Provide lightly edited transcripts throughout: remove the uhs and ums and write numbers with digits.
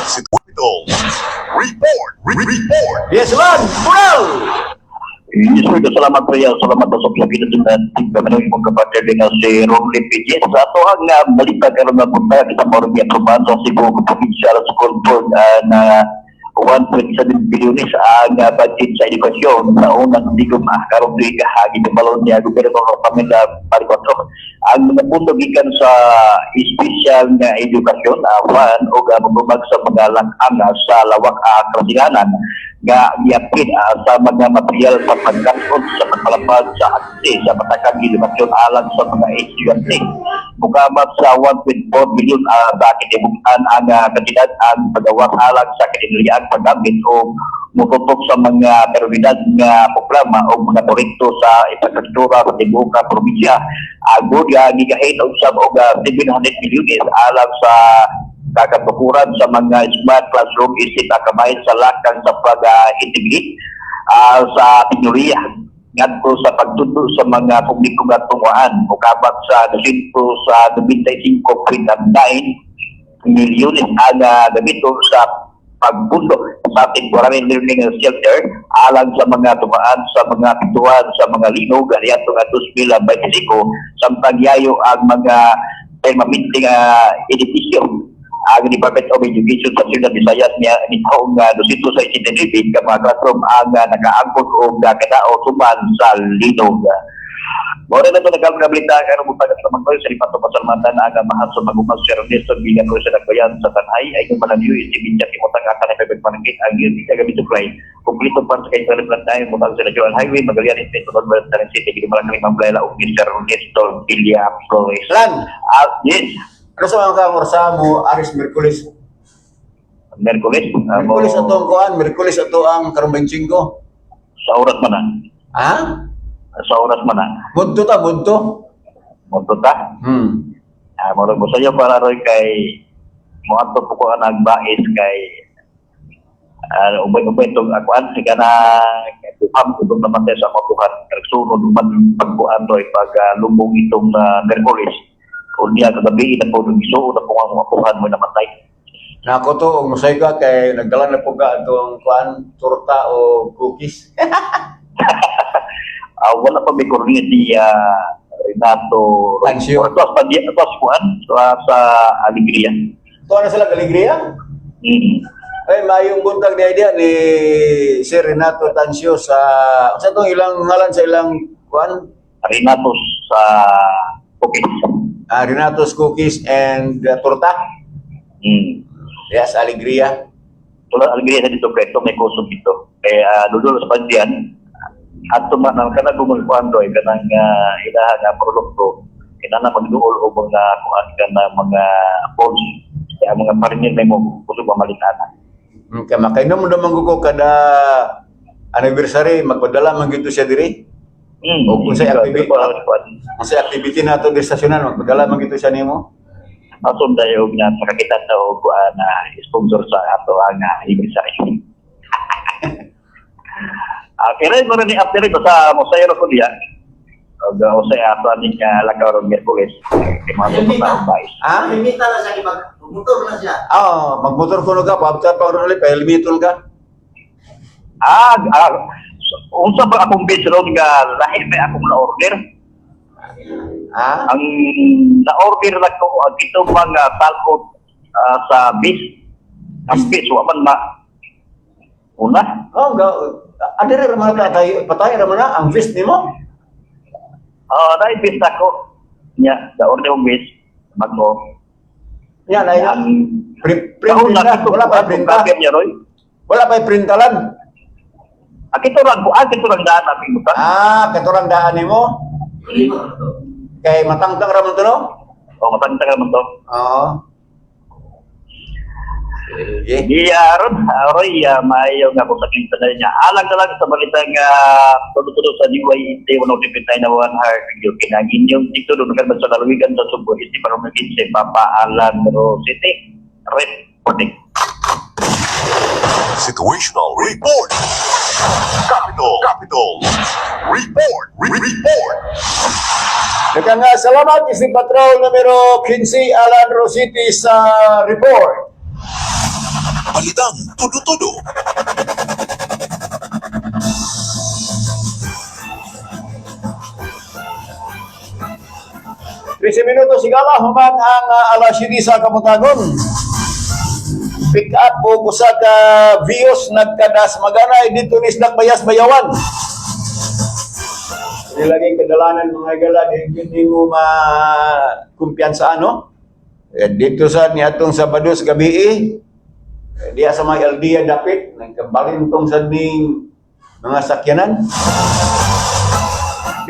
Situational report. Report. Yes, man! Well! Yes, sir. Salamat po yan. Salamat po sa plugin na natin. Kami nang ibang kapatid nga si Romley PJ. Sa ato ang balita karoon na punta sa Morgan Truman sa Cebu Provincial School Board na 1.7 billion ang budget sa edukasyon sa unang ligom karoon tuig hagi ng balon niya Gobernador Pamela Marcos. Ang mga punto gikan sa special nga edukasyon awan o magubag sa mga lang-ang sa lawak kasinganan nga giyapin sa mga material sa pagkakot sa pagpalapag sa akse sa patakang edukasyon alang sa mga estudyante. Mukamat sa 1.4 billion sa kitibukan ang kandidat ang pagawat alang sa kiniliang paggamit o mututok sa mga prioridad nga programa o mga proyekto sa infrastruktura sa tibuka probinsya. Agod nga gigahin og sa 700 milyon alang sa kakatukuran sa mga smart classroom isip akamayan sa lakang sa pag-integrate sa teorya ngadto sa pagtuto sa mga publiko nga tunguhan mukabat sa 200 sa 25.9 milyon ang gamito sa pagbundo sa temporary learning shelter alang sa mga tumaan sa mga pituan sa mga linog ganito nga 2025 samtang yayo ang mga permanenteng edifisyo ang Department of Education sa Siyudad Visayas niya nitong 269 ka mga classroom ang nakaangkot o kadao tuman sa linog. Mora na ito nagkabalita karon mo taga sa mga sa lipat pasalamatan ang mahal sa magumag si Ernesto Villanueva sa Nagbayan sa Tanay ay yung malaniw isibin siya kimutang akan na pagpanangkit ang yun siya gamit to fly. Kumplito pa sa kayo lang tayo mutang sa National Highway Magallanes State of Batanang City hindi malaki mamblayla o Mr. Ernesto Villanueva. Lan! Yes. Ano sa mga kamorsa mo, Aris Merkulis? Merkulis? Merkulis ato ang kuhan, Merkulis ato ang karumbensinggo. Sa oras man na. Ha? Sa oras man na. Bunto ta, bunto? Bunto ta? Marag mo sa iyo para rin kay mga ito po ko nagbais kay ubay-ubay itong akuan sige na buham itong naman tayo sa mabuhan nagsunod man pagbuhan rin pag lumbong itong Merkulis o niya kagabi na po nung iso na po ang mabuhan mo namatay. Nako to, og masay ka kay nagdala na po ka itong kuhan, torta o cookies. Wala pa may kurni si Renato Tancio. Tos pa diya tos kuan sa Alegria. Ito na sila Alegria? Ay, mayong buntag ni idea ni Sir Renato Tancio sa itong ilang ngalan sa ilang kuan? Renato sa Cookies. Renato's Cookies and Torta? Yes, Alegria. Tulad Alegria sa dito preto may kusog dito. Kaya dudul sa pandian at tumanang ka na gumulpuan doy ka ng ilahan na produkto kinana magduol o mga kuhan ka na mga pods kaya mga parinil may mo kusog mamalitan. Kaya makainom mo naman ko kada anniversary, magpadala man gito siya diri. O kung sa activity na ito distasyonan, magpadala man gito siya nimo. Asom dayo nga makakita sa og na sponsor sa ato ang anniversary. Kaya mo rin after ito sa Mosayro ko diya. O sa ato aning lakaw ron Merkulis. Kaya mga ito sa bais. Limita na siya, magmotor na siya. Magmotor ko ka, paabtar pa rin ulit, pa-helmetol ka. Unsa ba akong base ron nga lahi may akong na-order? Ang na-order na ko dito mga talkot sa base. Ang base, waman ma. Una? Adere raman patay raman na ang vest nimo? Dahil base ako. Nya, na-order yung base. Magno. Yan, ay print na. Wala pa printa. Wala pa printalan. Kito lang daan namin mo. Katurang daan nimo? Kay matangtang raman to no? Matangtang raman to. Aroy, maayaw nga po sa kintanay niya. Alang na lang sa balita nga tulog-tulog sa DYT 159 na 1 heart review. Kinagin yung dito doon naman sa lalawigan sa Subo. Iti para maging si Papa Alan Rosete. Reporting. Situational report. Capital report. Daghang salamat isip Patrol numero 15 Alan Rosete sa report. Balitang tudo-tudo. 13 minutos sigala human ang alas 7 sa Kamutagon. Pick up o usa ka Vios nagkadas maganay dito ni Dakbayas Bayawan. Nilagay kadalanan mga gala hindi mo kumpiyansa ano. Dito sa niatong Sabado sa gabi diya sa mga LDA dapit nagkabalintong sa ning mga sakyanan.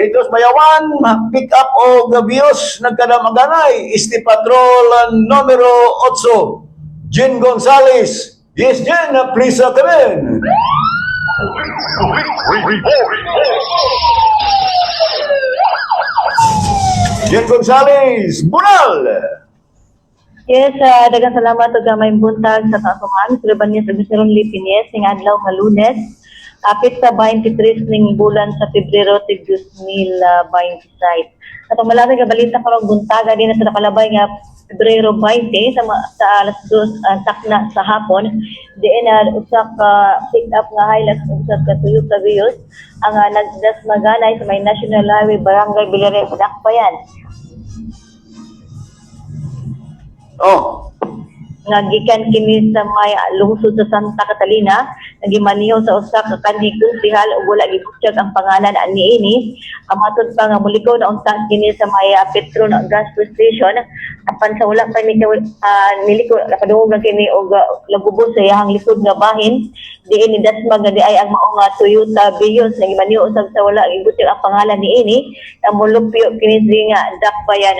Dito sa Bayawan, pick up o Gabios nagkadamaganay, Isti Patrol numero 8, Jen Gonzales. Yes, Jen, please come in. Jen Gonzales, Bunal. Yes, daghang salamat ug may buntag sa katuhan sa Libanes ug sa Lipines ning adlaw nga Lunes. Kapit sa 23 ning bulan sa Pebrero tig 2027. Atong malapit nga balita karong buntaga din sa nakalabay nga Pebrero 20 sa alas 2 sakna sa hapon diin usa ka pick up nga Hilux usa ka Toyota Vios ang nagdasmaganay sa may National Highway Barangay Bilaran sa Dakbayan. Oh, Nga gikan kini sa may lungsod sa Santa Catalina, nagimaniho sa usa ka kanhi konsehal ug wala gibutyag ang pangalan niini. Amatod pa nga mulikaw na unta kini sa may Petron gas station apan sa wala pa niliko napadungog lang kini og lagubos sa iyang likod nga bahin diin ni dasmag nga di ay ang mao nga Toyota Vios nagimaniho usab sa wala gibutyag ang pangalan niini na mulupyo kini nga Dakbayan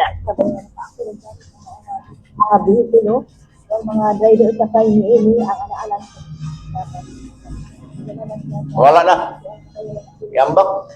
mga bihikulo o mga driver sa kay niini ang anaalan wala na. Yambak.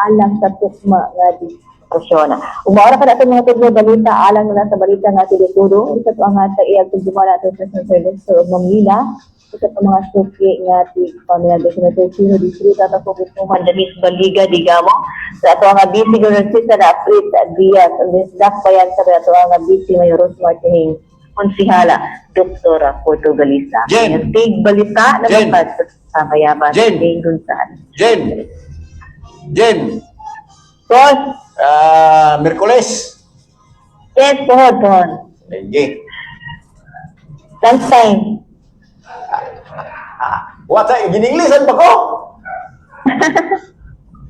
alang sa tukma nga diskusyon. Umaora ka natin mga tugma balita, alang na sa balita nga tudo-tudo. Isa po ang sa iyag tugma natin sa service o Manila. Isa po mga suki nga pamilya de Senator Chino Distrito at po Butuman Danis Baliga, digamo. Sa ato nga busy ko sa na Aprit Diaz. Ang Dakbayan sa ato nga busy Mayor Rosmar Tihing. Konsihala, Doktora Portugalista. Jen. Tig balita na Jen. magpad sa Mayabas. Jen. Gunsan. Jen. Boss, Merkules. yes, pohon. Sige. Lunchtime. Wata, gininglisan pa ko?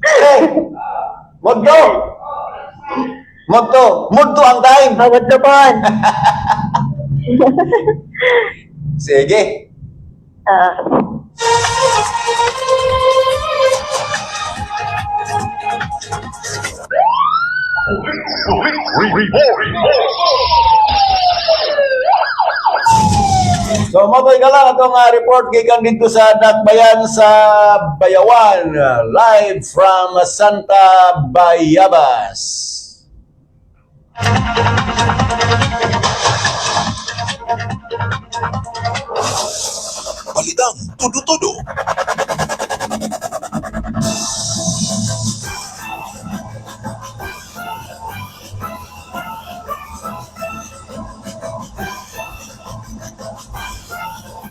Hey, Mudto ang time. Bawat na pohon. Sige. So, matoy ka lang itong report gikan dito sa Dakbayan sa Bayawan, live from Santa Bayabas. Balitang tudo-tudo.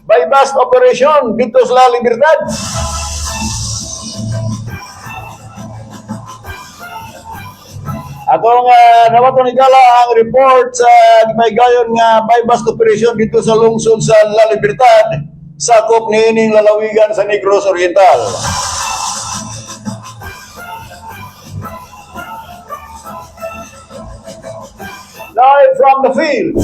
Bypass operation dito sa La Libertad. Atong nawaton igala ang report sa Gimaygayon nga bypass operation dito sa lungsod sa La Libertad, sakop niining lalawigan sa Negros Oriental. Live from the field.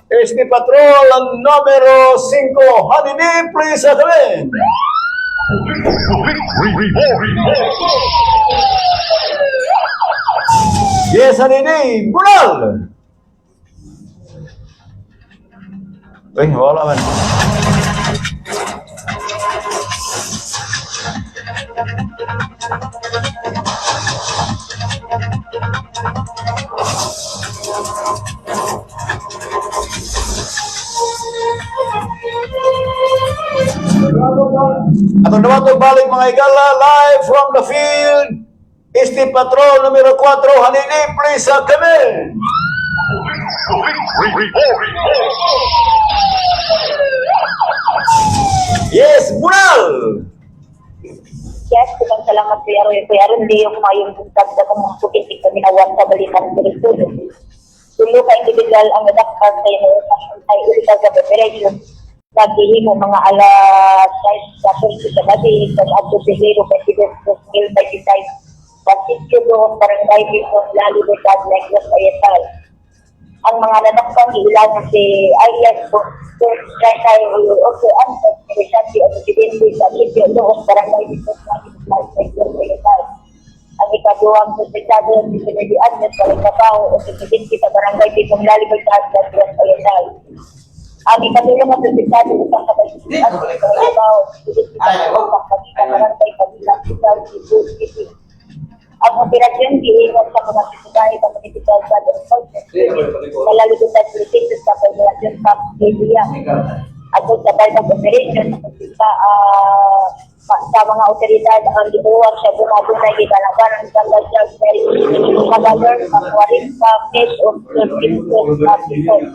Este Patrol numero 5, Hanini, please come in. Yes, Hanini, Bunal. Wala man. Atong naman ito balik mga igala, live from the field. Este Patrol numero 4, Hanini, please come in. Yes, Bunal! Yes, kung salamat Kuya Roy. Kuya Roy, hindi yung mayong buntag na kung mga pukitik kami awan sa balikan ng direktor. Tulo ka individual ang nadakpan sa illegal sa preparation. Nagdihi mo mga alas 6 sa Turkey sa gabi, sa Abdo Pereiro, President Mil by Design, Francisco do, Barangay Bicon, Lalo de Tad, Negros, Ayatay. Ang mga nadakpan, ilan si Ayas, Kay Oso Antos, Presidente o Presidente sa Sitio Doos, Barangay Bicon, Negros, Ayatay. Ang ikaduang Presidente si Kennedy Agnes, Balingkapao, o Presidente sa Barangay Bicon, Lalo de Tad, Negros, Ayatay. Ang ikatulong at Presidente sa Kabayan, ang Balingkapao, Presidente sa Barangay Kabilang, City. Ang operasyon diingat sa mga sisugay sa political sa laligutan politics sa Federation Cup Media. At sa part of operation sa mga otoridad ang gibuwag sa bunay gikalabaran sa National Cavalier Aquarin sa Page of Services Officer.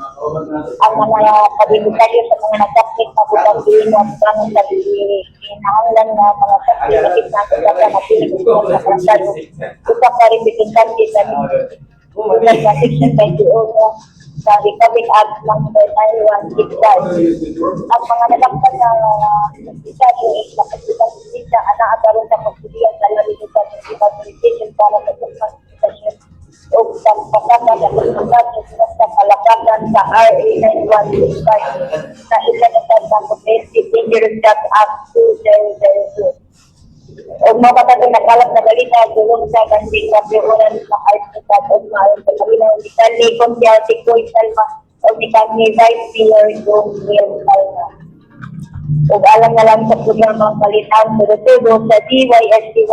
Ang mga kabilitaryo sa mga nagkapit na butang diingat sa kinahanglan na mga sakit na sa napiligod sa konsado. Ito pa rin bitintanti sa Section 21 sa Republic Act ng 9165. Ang mga nalakpan na bisado ay nakasipan sa anaagaron sa pagsulian sa lalitusan ng implementation para sa pagkakasyon o sa pagkakasyon sa pagkakasyon sa palakakan sa RA 9165 sa International Comprehensive Dangerous Gas Act 2002. O mapatag nagkalat na balita tulong sa kanting kapiunan ng artista o maayon sa kabilang ulitan ni Contiati Koy Salma o ni Kami Vice Mayor Dong Will Salma. O alam na lang sa programang Kalitang Turutudo sa DYST 103.9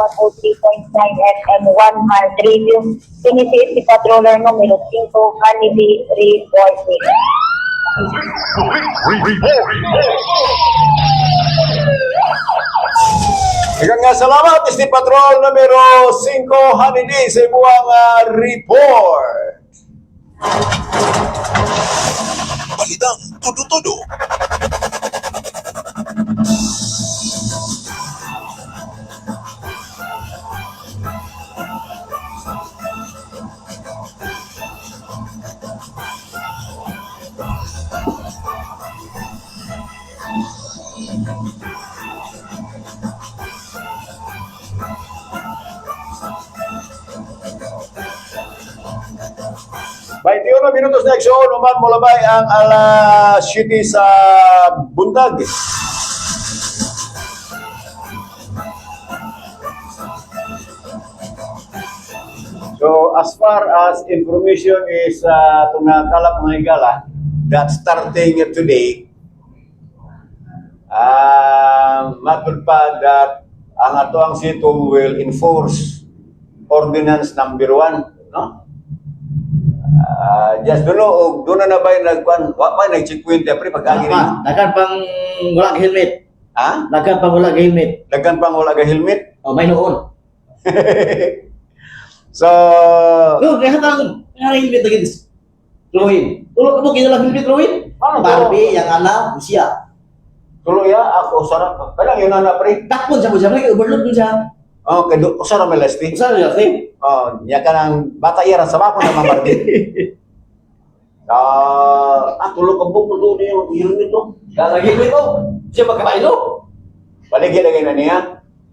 FM 1 Mile Radio, sinisiit si Patroller numero 5, Honeybee Reporting. Ikaw nga salamat, Este Patrol numero 5, Hanini, sa imuang report. Balitang tudo-tudo. Baiti uno minutos na aksyon, uman mo labay ang alas 7 sa Buntag. So, as far as information is tunakalap mga igala, that starting today, matulpad that ang atoang sito will enforce ordinance number 1, no? Just doon na ba yung nagkuhan? Wa pa nag-checkpoint pre pag-agi rin. Dagan pang wala ka helmet. Ha? Dagan pang wala ka helmet. Dagan pang wala ka helmet? O may noon. So, Yo, kaya hatang helmet lagi dis. Luin. Tulog mo kinalang helmet luin. Ano to? Barbie yang anak usia. tuloy ako sarap. Kailang yun na pre. Takpon siya mo siya lagi overload mo siya. Oh, kay usara melasti. Usa niya si. Oh, nya kanang bata ira sa bako na mamarti. Tulog ka buk mo ni helmet to. Kala helmet to. Siya magkabailo. Baligyan na ganyan niya.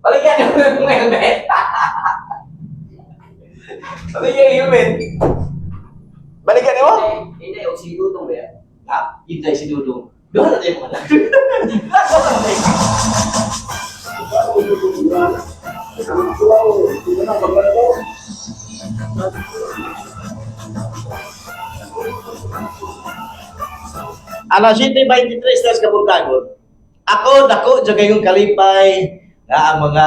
Baligyan yung helmet. Baligyan yung helmet. Baligyan niyo? Hindi, o si Dudong ba yan? Ha? Hindi, si Dudong. Doon na tayo mga Alas 7:23 stars kabuntagon. Dako jagayong kalipay na ang mga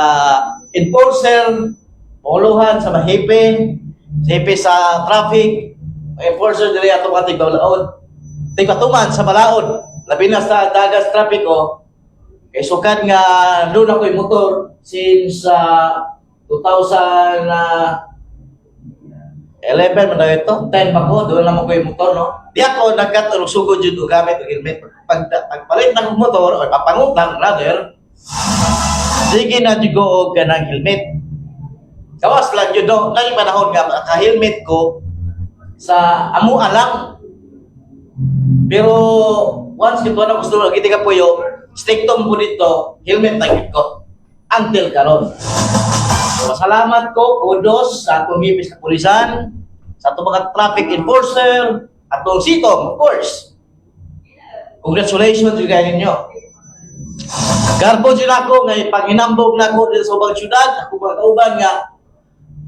enforcer, puluhan sa mahipe, hepe sa traffic, enforcer dili ato mga tigbaon. Tigpatuman sa balaod, labi na sa dagas trapiko, Kay sukad nga doon ako yung motor since 2011 man na ito. 10 pa ko, doon naman ko yung motor, no? Di ako nagkatulog sugod yun o gamit o helmet. Pagpalit ng motor, o papangutang rather, sige na jugo ka ng helmet. Kawas lang yun, no? Ngayon panahon nga, ka-helmet ko sa amua lang. Pero once ito na gusto mo, kita ka po yung stiktom po dito, helmet na git ko. Until karon. So, salamat ko, kudos sa atong hipis na pulisan, sa atong mga traffic enforcer, atong sitong, of course. Congratulations yung kaya ninyo. Garbo din ako, ngay panghinambog na ako dito sa ubang syudad, ako mga kauban nga,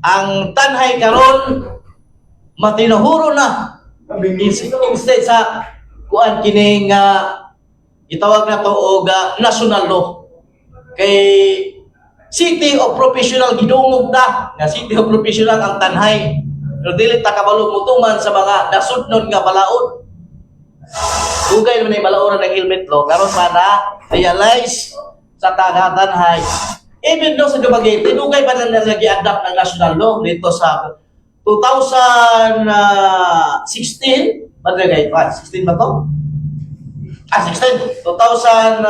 ang tanhay karon matinahuro na. Instead sa kuan kining itawag na to og national law. Kay City of Professional gidungog ta nga City of Professional ang tanhay. Pero dili ta kabalo mutuman sa mga nasudnon nga balaod. Dugay naman yung balaoran ng helmet law karon para realize sa tanhay. Even though sa Dumaguete, dugay pa na nag-i-adapt ng national law dito sa 2016. Ba't nagay? 16 ba to? 16. 2000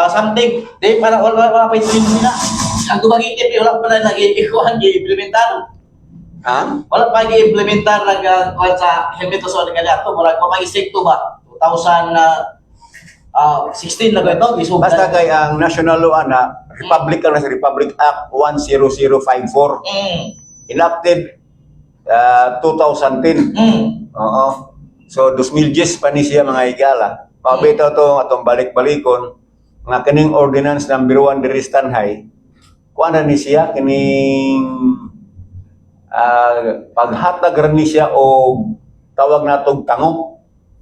something. Di, parang wala pa yung nila. Ang Dumaguete, wala pa na nag-i-ikuhan, i-implementar. Ha? Wala pa i-implementar sa helmet sa mga ganito. Wala pa mag-istikto ba? 2016 na ito. Basta kay ang national law na Republic Act 10054 enacted 2010. Oo. So 2010 pa ni siya mga higala. Pabitaw to atong balik-balikon nga kining ordinance number 1 diri sa Tanhay. Kuan na ni siya kining paghatag ra ni siya og tawag natong tangok.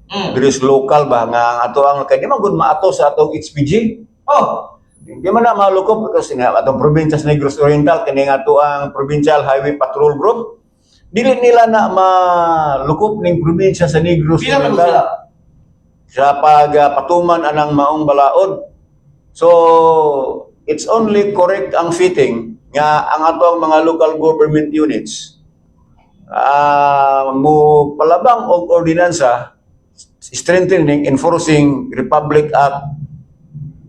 Diri sa local ba nga ato ang kay di man gud maato sa atong HPG. Oh, di man na malukop kasi nga atong probinsya sa Negros Oriental kini nga ato ang Provincial Highway Patrol Group. Dili nila na malukop ning probinsya sa Negros Oriental sa pagpatuman anang maong balaod. So it's only correct ang fitting nga ang atong mga local government units mo palabang og ordinansa strengthening, enforcing Republic Act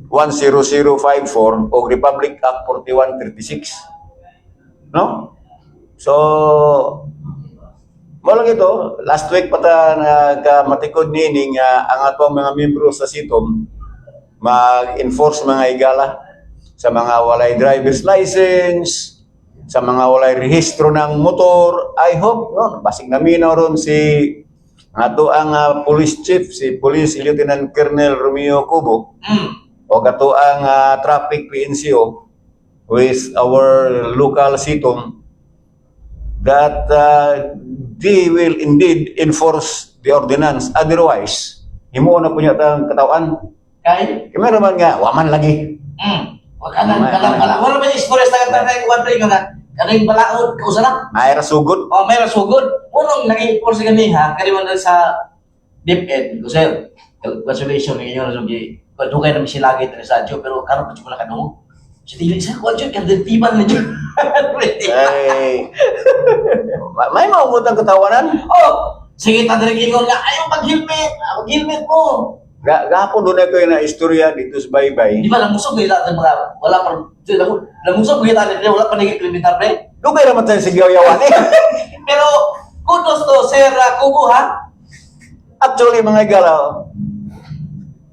10054 o Republic Act 4136. No? So, mo lang ito, last week pa ta nagmatikod nining ang atong mga miyembro sa SITOM mag-enforce mga higala sa mga walay driver's license, sa mga walay rehistro ng motor. I hope, no, basig naminaw ron si ato ang police chief, si Police Lieutenant Colonel Romeo Cubo, o kato ang traffic PNCO with our local SITOM, that they will indeed enforce the ordinance. Otherwise, himuon na po niya ang katawan. Kay? Kaya naman nga, waman lagi. Wala ba yung istorya sa katangay ko nga kanang balaod ko sana? Mayra sugod. Oh, may rasugod. Unong nag-i-enforce ganiha, kaliwan na sa DepEd. Ko sir, congratulations ninyo na sugi. Dugay namin sila lagi sa Diyo, pero karon pa wala kanung. Sa dili sa ko Diyo, kada tiban na Diyo. Ay. May maumot ang katawanan. Oh, sige ta diri ingon nga ayaw pag-helmet. Mag-helmet mo. Gapon doon ako na istorya dito sa Baybay. Di ba namusog nila sa mga wala pa namusog nila wala pa nag-implementar pre. Dugay naman tayo sa Gyaw-Yawan eh. Pero kudos to Sir Kubo ha. Actually, mga igala,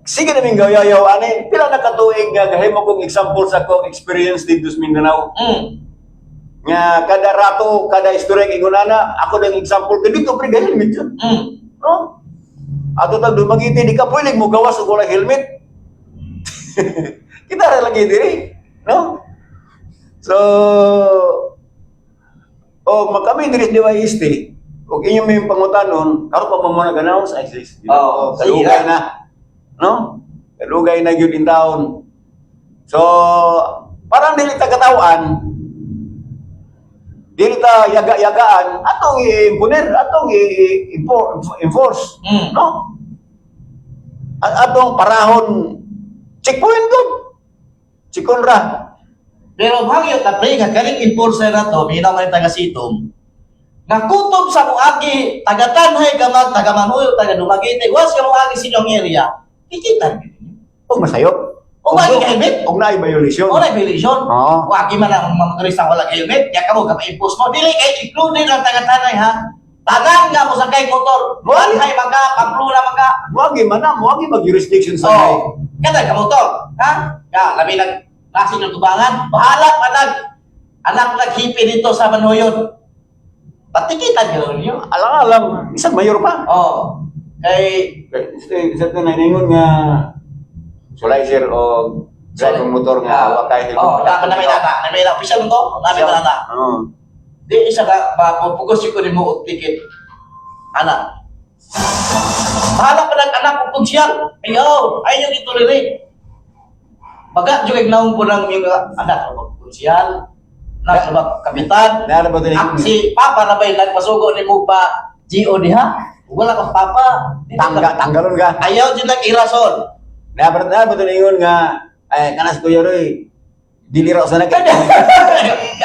sige naming Gyaw-Yawan eh. Pila nakatuig nga gahimo kong example sa kong experience dito sa Mindanao. Nga kada rato, kada istorya ingunana, ako ng example dito pre helmet yun. No? Ato tag Dumaguete, di ka pwedeng mo gawas og walay helmet. Kita ra lagi diri, no? So, kami diri sa DYST, og inyo may pangutanon, karon pa mo na ganaw sa ISIS. Kalugay na. No? Kalugay na gyud in town. So, parang dili ta katawan, dili ta yaga-yagaan, atong i-imponer, atong i-enforce. No? Atong parahon Checkpoint ko. Chikon ra. Pero hangyo ta pre nga kaning enforcer na to, minaw man taga Sitom. Nga kutob sa muagi taga-Tanhay gamag taga-Manuyo taga-Dumaguete, was ka muagi sa inyong area. Kikita ninyo. Og masayop. O ba ka helmet? Og naay violation. O na violation. Oo. Wagi man ang mga motorista wala kay helmet, kaya kamo ka-impose mo. Dili kay included ang taga-Tanhay ha. Tanan nga mo sa kay motor. Tanhay maka, Pamplona maka. Muagi man na, muagi mag-jurisdiction sa nay. Oh, kada ka motor, ha? Ya, labi nag klase ng tubangan. Bahala pa anak naghipi dito sa Manuyon. Patikitan ka lang niyo. Alang-alang, isang mayor pa. Oh. Kay Isa ito na ningon nga slicer o drive ng motor nga wakay helmet. oh, dapat na may official mo. Nabi na na. Oo. Di isa ka mapupugos ko ni mo og ticket. Anak. Bahala pa anak ko konsyal. Ayo, ayaw ito rin. Baga juga naong po ng yung anak ko konsyal. Na kapitan. Nara ba ito Si Papa na ba'y nagpasugo ni mo pa GO diha? Wala ka Papa. tanggalon ka. Ayaw dyan nag-irason. Nara ba ito ningon nga ay kanas ko yoroy. Dili ra sa nagka.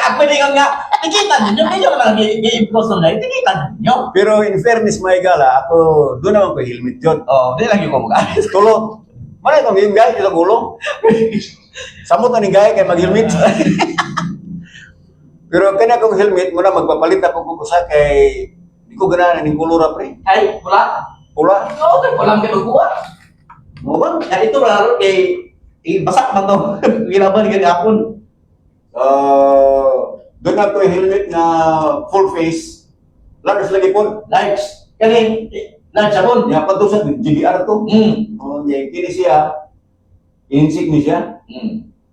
Ako din nga, tikitan ninyo. Kayo lang i-impose na tikitan ninyo. Pero in fairness may gala, ako doon naman ko helmet yun. Oh, di lang yung kumagay. Tulot. Mana itong yung gaya sa gulong? Samot na ni gaya kay mag-helmet. Pero kanya kong helmet, muna magpapalit ako ko sa kay di ko ganahan ng kulura pre. Ay, wala. Pula. Oo, okay, walang kinukuha. Mo ba? Yan ito laro kay basak man to. Ginaban kay hapon. Doon na ko yung helmet na full face. Large lagi po. Large. Kaling, large hapon. Nga pa to sa GDR to. Oh, kini siya. Insik ni siya.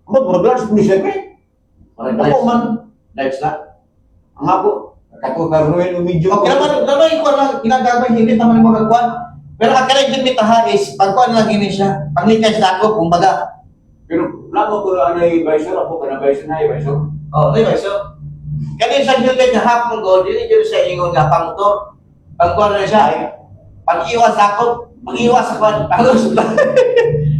Amot mo large ni siya pre. Ako man. Large na. Ang ako. Ako karuin medyo. Okay naman ko lang ginagabay hindi naman mo kagwan. Pero ang kalig din nitaha is pagkuan lang gini siya. Panglikay sa ako kumbaga. Pero namo ko ano yung visor ako kana visor na yung visor. Oh, di ba so? Kani sa helmet nga hapon go dili jud sa ingon nga pang motor. Pagkuan na siya. Pag-iwas ako, pag-iwas sa kwan.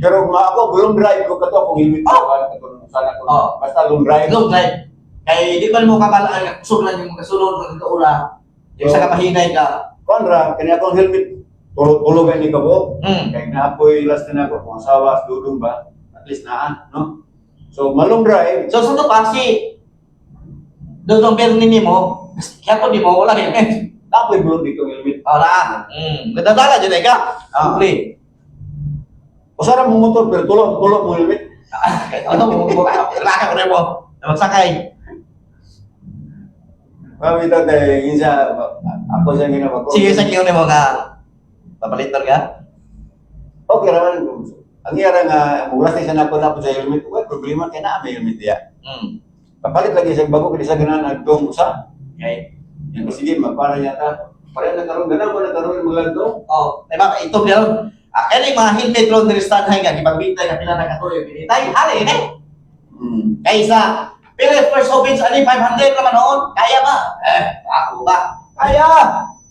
Pero ako long drive ko kato kung helmet ko kato sana ko. Oh. Basta long drive. Long drive. Kay di ba mo kabalaan suglan yung kasunod ng kaula. Yung sa kapahinay ka. Konra kani akong helmet tulogan ni kabo. Mm. Kay naapoy last na ako kung asawa dudong ba. At least na, no? So malong drive. So sa to kasi doon berni nimo, kaya to di mo wala helmet. Apoy bulong dito ang helmet. Ora. Nadadala jud ka. Okay. Usara mo motor pero tulong mo helmet. Ano mo laka ko mo. Magsakay. Mami ito tayo, isa, ako siya ginawa ko. Sige sa kiyo nimo nga papalitan ka. Okay naman. Ang iyara nga, mula siya na ako na po sa helmet. Well, problema kaya na may helmet ya. Papalit lagi siya bago, kasi siya ganahan nagtong usa. Okay. Yan ko sige, magpara niya ta. Parang nagkaroon, ganahan ko nagkaroon mga ganito. Oh, di ba ito diyan. Kaya mga helmet ron ni stand nga gipagbitay ka pila nagatuloy binitay. Hali ni. Kaysa pero first offense ani 500 naman noon. Kaya ba? Ako ba? Kaya.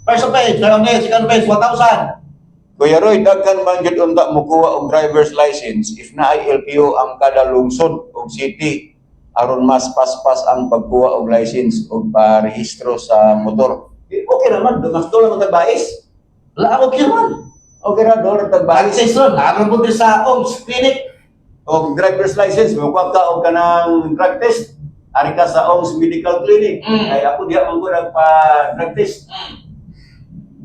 First offense, second offense 1,000. Kuya Roy, dagkan man gid unta mokuha og driver's license if naay LPO ang kada lungsod o city aron mas paspas ang pagkuha og license o parehistro sa motor. Okay naman, mas tulo mo tagbais. Wala ako kirman. Okay ra do tagbais. Access ron, naroon po sa OMS clinic. Og driver's license mokuha ka og kanang drug test. Ari ka sa OMS Medical Clinic. Ay ako diha man ko nagpa drug test.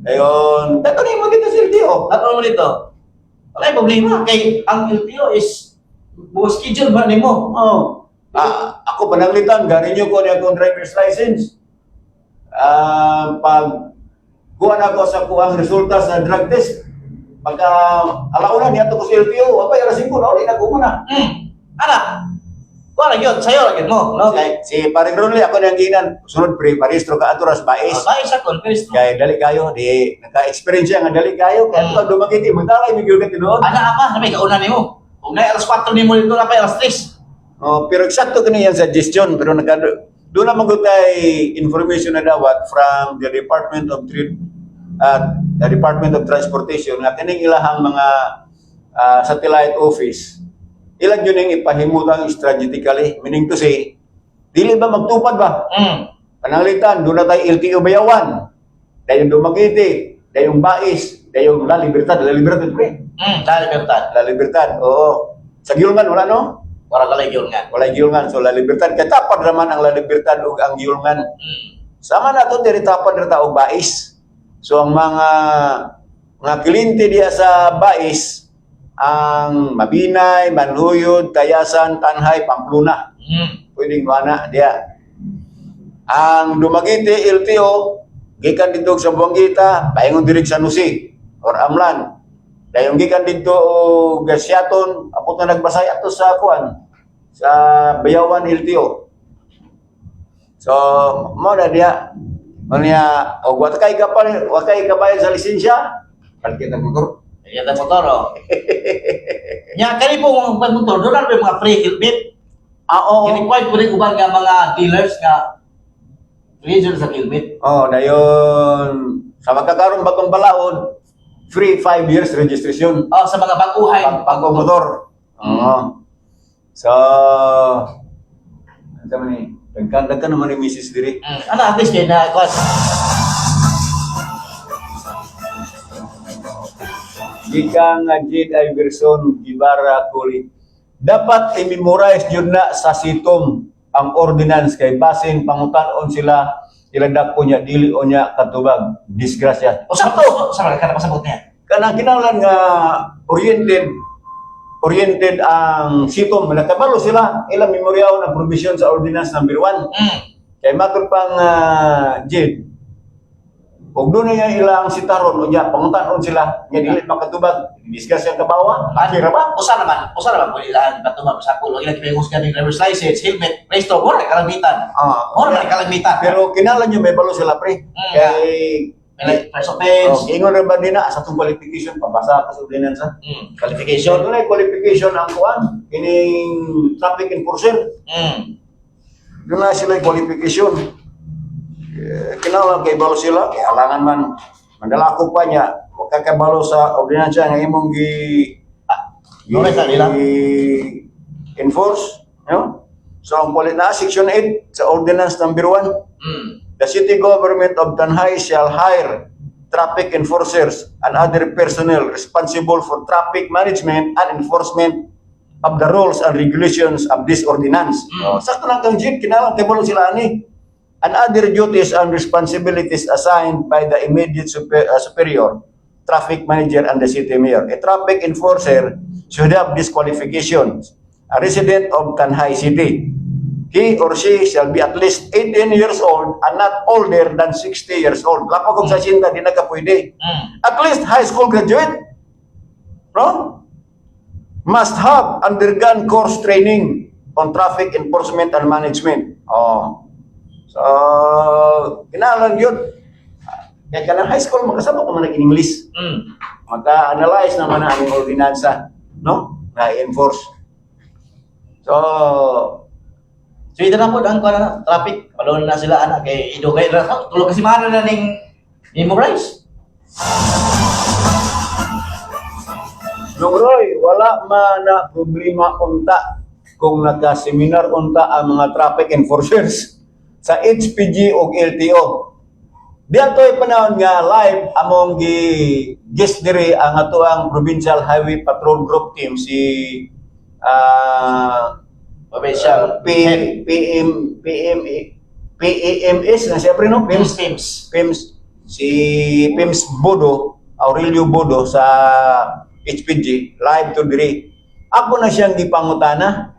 Ayon, dato ni mo dito sa LTO. Ano mo dito? Wala yung problema. Kay ang LTO is buong schedule ba ni mo? Oh. Ako pananglitan, garinyo ko niya akong driver's license. Pag kuha na ako sa kuhang resulta sa drug test, pagka alauna niya ito ko sa LTO, apa yung rasing ko, nauli na ko muna. Ana, kuha lang yun, sa'yo lang yun mo. No? Si Paring Ronly, ako niyang ginan, sunod pre, paristro ka aturas bais. Bais ako, first. Kaya dali kayo, di naka-experience siya nga dali kayo, kaya ito dumagiti, magtalay, may gyugat tinoon. Ana apa, sabi kauna ni mo. Kung na alas 4 ni mo dito na pa alas 3. Oh, pero eksakto kini yan suggestion, pero doon naman ko kay information na dawat from the Department of Transportation nga kining ilahang mga satellite office ilan yun yung ipahimutang strategically, meaning to say, dili ba magtupad ba? Pananglitan, doon na tayo LTO Bayawan, dayong Dumaguete, dayong Bais, dayong La Libertad, pre. La Libertad. La Libertad, oo. Sa Gilman, wala no? Wala ka lang yun nga. Wala Gilman, so La Libertad, kaya tapad naman ang La Libertad o ang Gilman. Sama na ito, diri tapad na tao Bais. So ang mga kilinte diya sa Bais, ang Mabinay, Manluyod, Tayasan, Tanhay, Pamplona. Pwedeng mana diya. Ang Dumaguete, LTO, gikan dito sa Buanguita, paingon direk sa Nusi or Amlan. Dayong gikan dito o Gasyaton, apot na nagbasay ato sa kuan sa Bayawan LTO. So, mo na diya. Manya, o wakay ka sa lisensya, palkit ang motor. Ayan ang motor, oh. Nya, kani po mga motor, doon na mga pre-helmet. Oo. Kini-quite po rin ubang nga mga dealers nga reason sa helmet. Dayon sa magkakaroon bagong balaod, free 5 years registration. Oh, sa mga baguhay. Bagong motor. Oo. So, ano naman ni? Nagkanda ka naman ni Mrs. Diri. Ano, at least kayo na, Ika nga Jade Iverson Gibara Kuli. Dapat i-memorize yun na sa sitom ang ordinance kay basin pangutan-on sila iladak po niya, dili o niya katubag. Disgrasya. o sa to, sa mga kanapasabot niya. Kanang kinahanglan nga oriented ang sitom. Nakabalo sila ilang memoryaw ng provision sa ordinance number 1. Kay matod pang Jade, kung doon na ilang sitaron o niya, panguntanon sila, niya dili makatubag, discuss yung kabawa, pakira ba? Usa naman po ilan batuma sa kulo ila kipayos ka ng driver's license, helmet, resto, wala kalamitan. Wala kalamitan. Pero kinahanglan niyo may balo sila, pre. Kay first offense, ingon rin ba din na sa itong qualification, pabasa ka sa ordinance. qualification. Doon ay qualification ang kuan, kining traffic enforcer. Doon na sila yung qualification. Kinahanglan kay balo sila, kay halangan man mandalako pa niya, huwag kakabalo sa ordinansya nga imong enforce, no? So ang kulit na section 8 sa ordinance number 1, the city government of Tanhay shall hire traffic enforcers and other personnel responsible for traffic management and enforcement of the rules and regulations of this ordinance. Sakto lang kang jeep, kinahanglan kay balo sila ani. And other duties and responsibilities assigned by the immediate superior, traffic manager, and the city mayor. A traffic enforcer should have these qualifications. A resident of Tanhay City. He or she shall be at least 18 years old and not older than 60 years old. Lako kung sa sinta, di na ka pwede. At least high school graduate. No? Must have undergone course training on traffic enforcement and management. So, kinahanglan yun. Kaya ka ng high school, magkasama ka man nag-English. Magka-analyze naman na ang ordinansa, no? Na-enforce. So ito na po, ang traffic, palunod na sila, anak, kay idugay na, tulog kasi mahal na ning memorize. Roy, wala man na problema unta kung nagka-seminar unta ang mga traffic enforcers sa HPG o LTO. Diyan to'y panahon nga live among guest diri ang ato ang Provincial Highway Patrol Group Team si Provincial PEMS na siyempre no? PEMS. Si PEMS Bodo, Aurelio Bodo sa HPG, live to diri. Ako na siyang gipangutana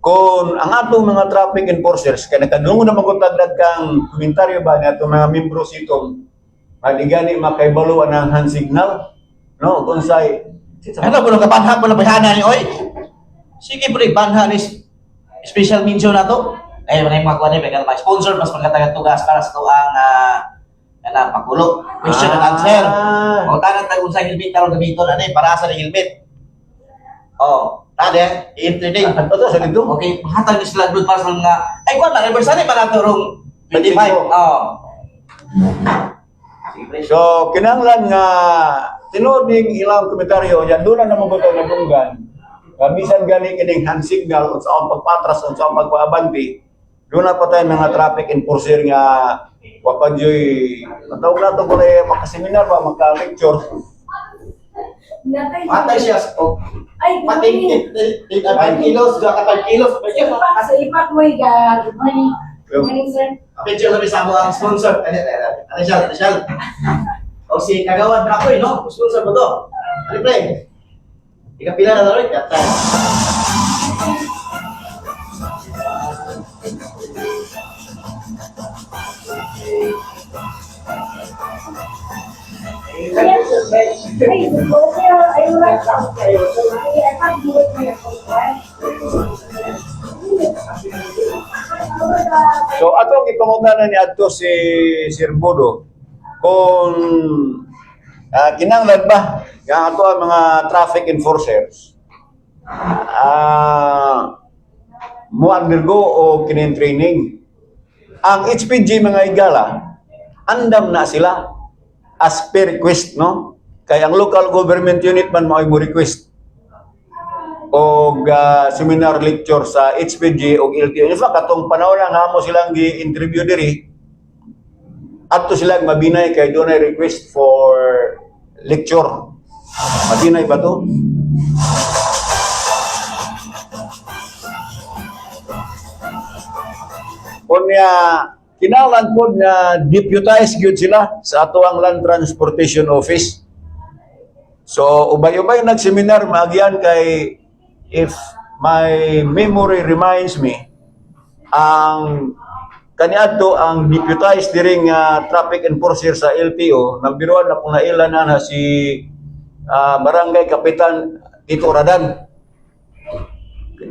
kung ang atong mga traffic enforcers, kaya nakadungo na magutagdag kang komentaryo ba na itong mga membro sitong maligani makaibaluan ng hand signal, no? Kung sa'y ano po nung kapanha po na bayana ni Oy? Sige po rin, banha ni special mention na to. Eh, manay mga kuha ni, may sponsor, mas magkatagat-tugas para sa ito ang pakulo. Question and answer. O, tanang tagong sa helmet, tarong gamiton, para sa helmet. Tade, i-intrinig. ito sa dito. Okay, mahatag ni sila doon para sa mga, ay, kung na, anniversary pa nato rong 25. So, kinahanglan nga tinuod ning ilang komentaryo, yan doon na naman buto na dunggan. Kamisan gani kining hand signal unsa ang pagpatras unsa ang pagpaabanti. Doon na pa tayo mga traffic enforcer nga wapadyoy matawag na to kung makaseminar ba maka-lecture. Matay siya. Oh. Ay, Pating 5 kilos, 5 kilos. Asa ipak mo iga. Good morning. Good morning, sir. Picture sabi sa mga sponsor. Ano siya? O si Kagawad Brakoy, no? Sponsor mo to. Ano pre? Ikapila na rin. Kaptan. Ay, ayaw lang sa kayo. Ay, ipak mo iga. So atong ipangutanan ni adto si Sir Bodo kung kinahanglan ba nga ato ang mga traffic enforcers mo undergo o kining training. Ang HPG mga igala andam na sila as per request, no? Kaya ang local government unit man mo request o seminar lecture sa HPG o LTO. In fact, katong panahon na nga mo silang gi-interview diri, ato silang mabinay kay doon ay request for lecture. Mabinay ba to? Kunya, kinahanglan po na deputize gyud sila sa ato ang Land Transportation Office. So, ubay-ubay nag-seminar, maagyan kay if my memory reminds me, ang kaniadto ang deputized diring traffic enforcer sa LTO, nagbiruan na kung nailan na si Barangay Kapitan Tito Radan.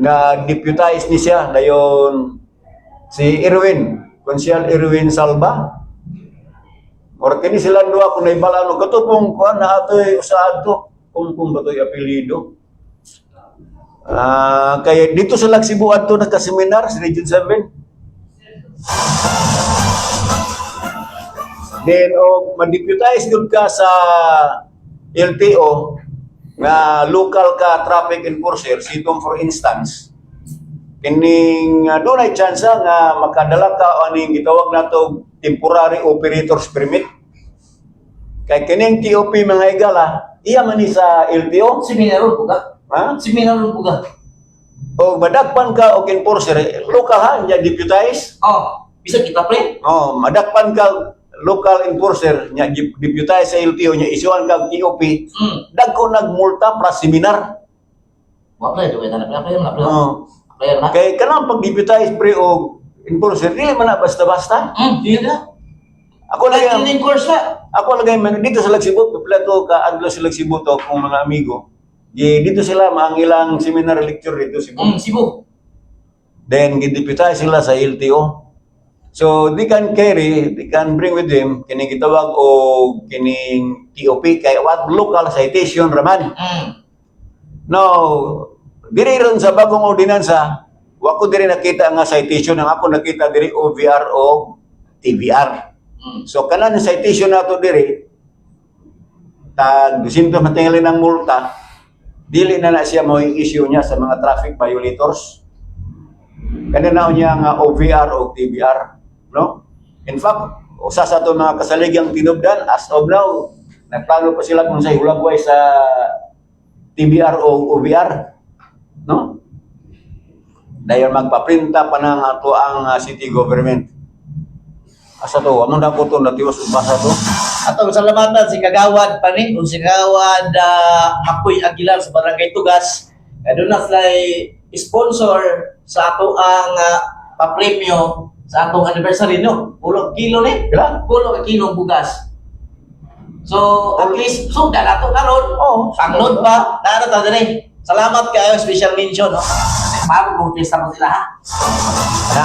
Na deputized ni siya, dayon si Erwin, Konsyal Erwin Salba. Or kini sila duha kung naibala no katupong kuan na atoy usaad to kung batoy apelyido. Kaya dito sa Lagsibu adto nagka-seminar sa Region 7. Then ma-deputize gud ka sa LTO nga local ka traffic enforcer sitong for instance kining doon ay chance nga makadala ka aning gitawag nato temporary operators permit. Kay kining TOP mga igala iya man ni sa LTO Seminaron po ka? ha? Seminaron po ka? O madakpan ka og enforcer local ha nya deputize. Oh, bisa kita pre? Oh, madakpan ka local enforcer nya deputize sa LTO nya isuan kag TOP. Dagko nagmulta para seminar. Wa pre, duwe na pre, pre. Oh. Pre na. Kay kanang pag-deputize pre og enforcer dili man na basta-basta. Di na. Ako lagi Training course na. ako lagi dito sa Lagsibu, plato ka adlo sa Lagsibu to kung mga amigo. Dito sila ang ilang seminar lecture dito Cebu. Cebu. Then gideputize sila sa LTO. So they can carry, they can bring with them kining gitawag o kining TOP kay what local citation raman. Now, diri ron sa bagong ordinansa, wa ko diri nakita nga citation, ang ako nakita diri OVR o TVR. So kanan yung citation nato diri tag 200 matingali ng multa, dili na siya mo issue niya sa mga traffic violators. Kanya na niya nga OVR o TVR, no? In fact, usa sa ato mga kasaligyang tinubdan as of now, nagplano pa sila kung sa hulagway sa TVR o OVR, no? Dayon magpaprinta pa ng ato ang city government. Asa to, amon na ko to natiwas basa to. Atong salamatan si Kagawad Panin o si Kagawad Makoy Aguilar sa Barangay Tugas. Doon na sila sponsor sa ato ang papremyo sa atong anniversary no. Pulong kilo ni. Kila? Pulong kilo bugas. So at least so dala to karon. Oh, Panglod pa. Dara ta dire. Salamat kayo special mention no. Paano kung pista mo sila ha? Ana.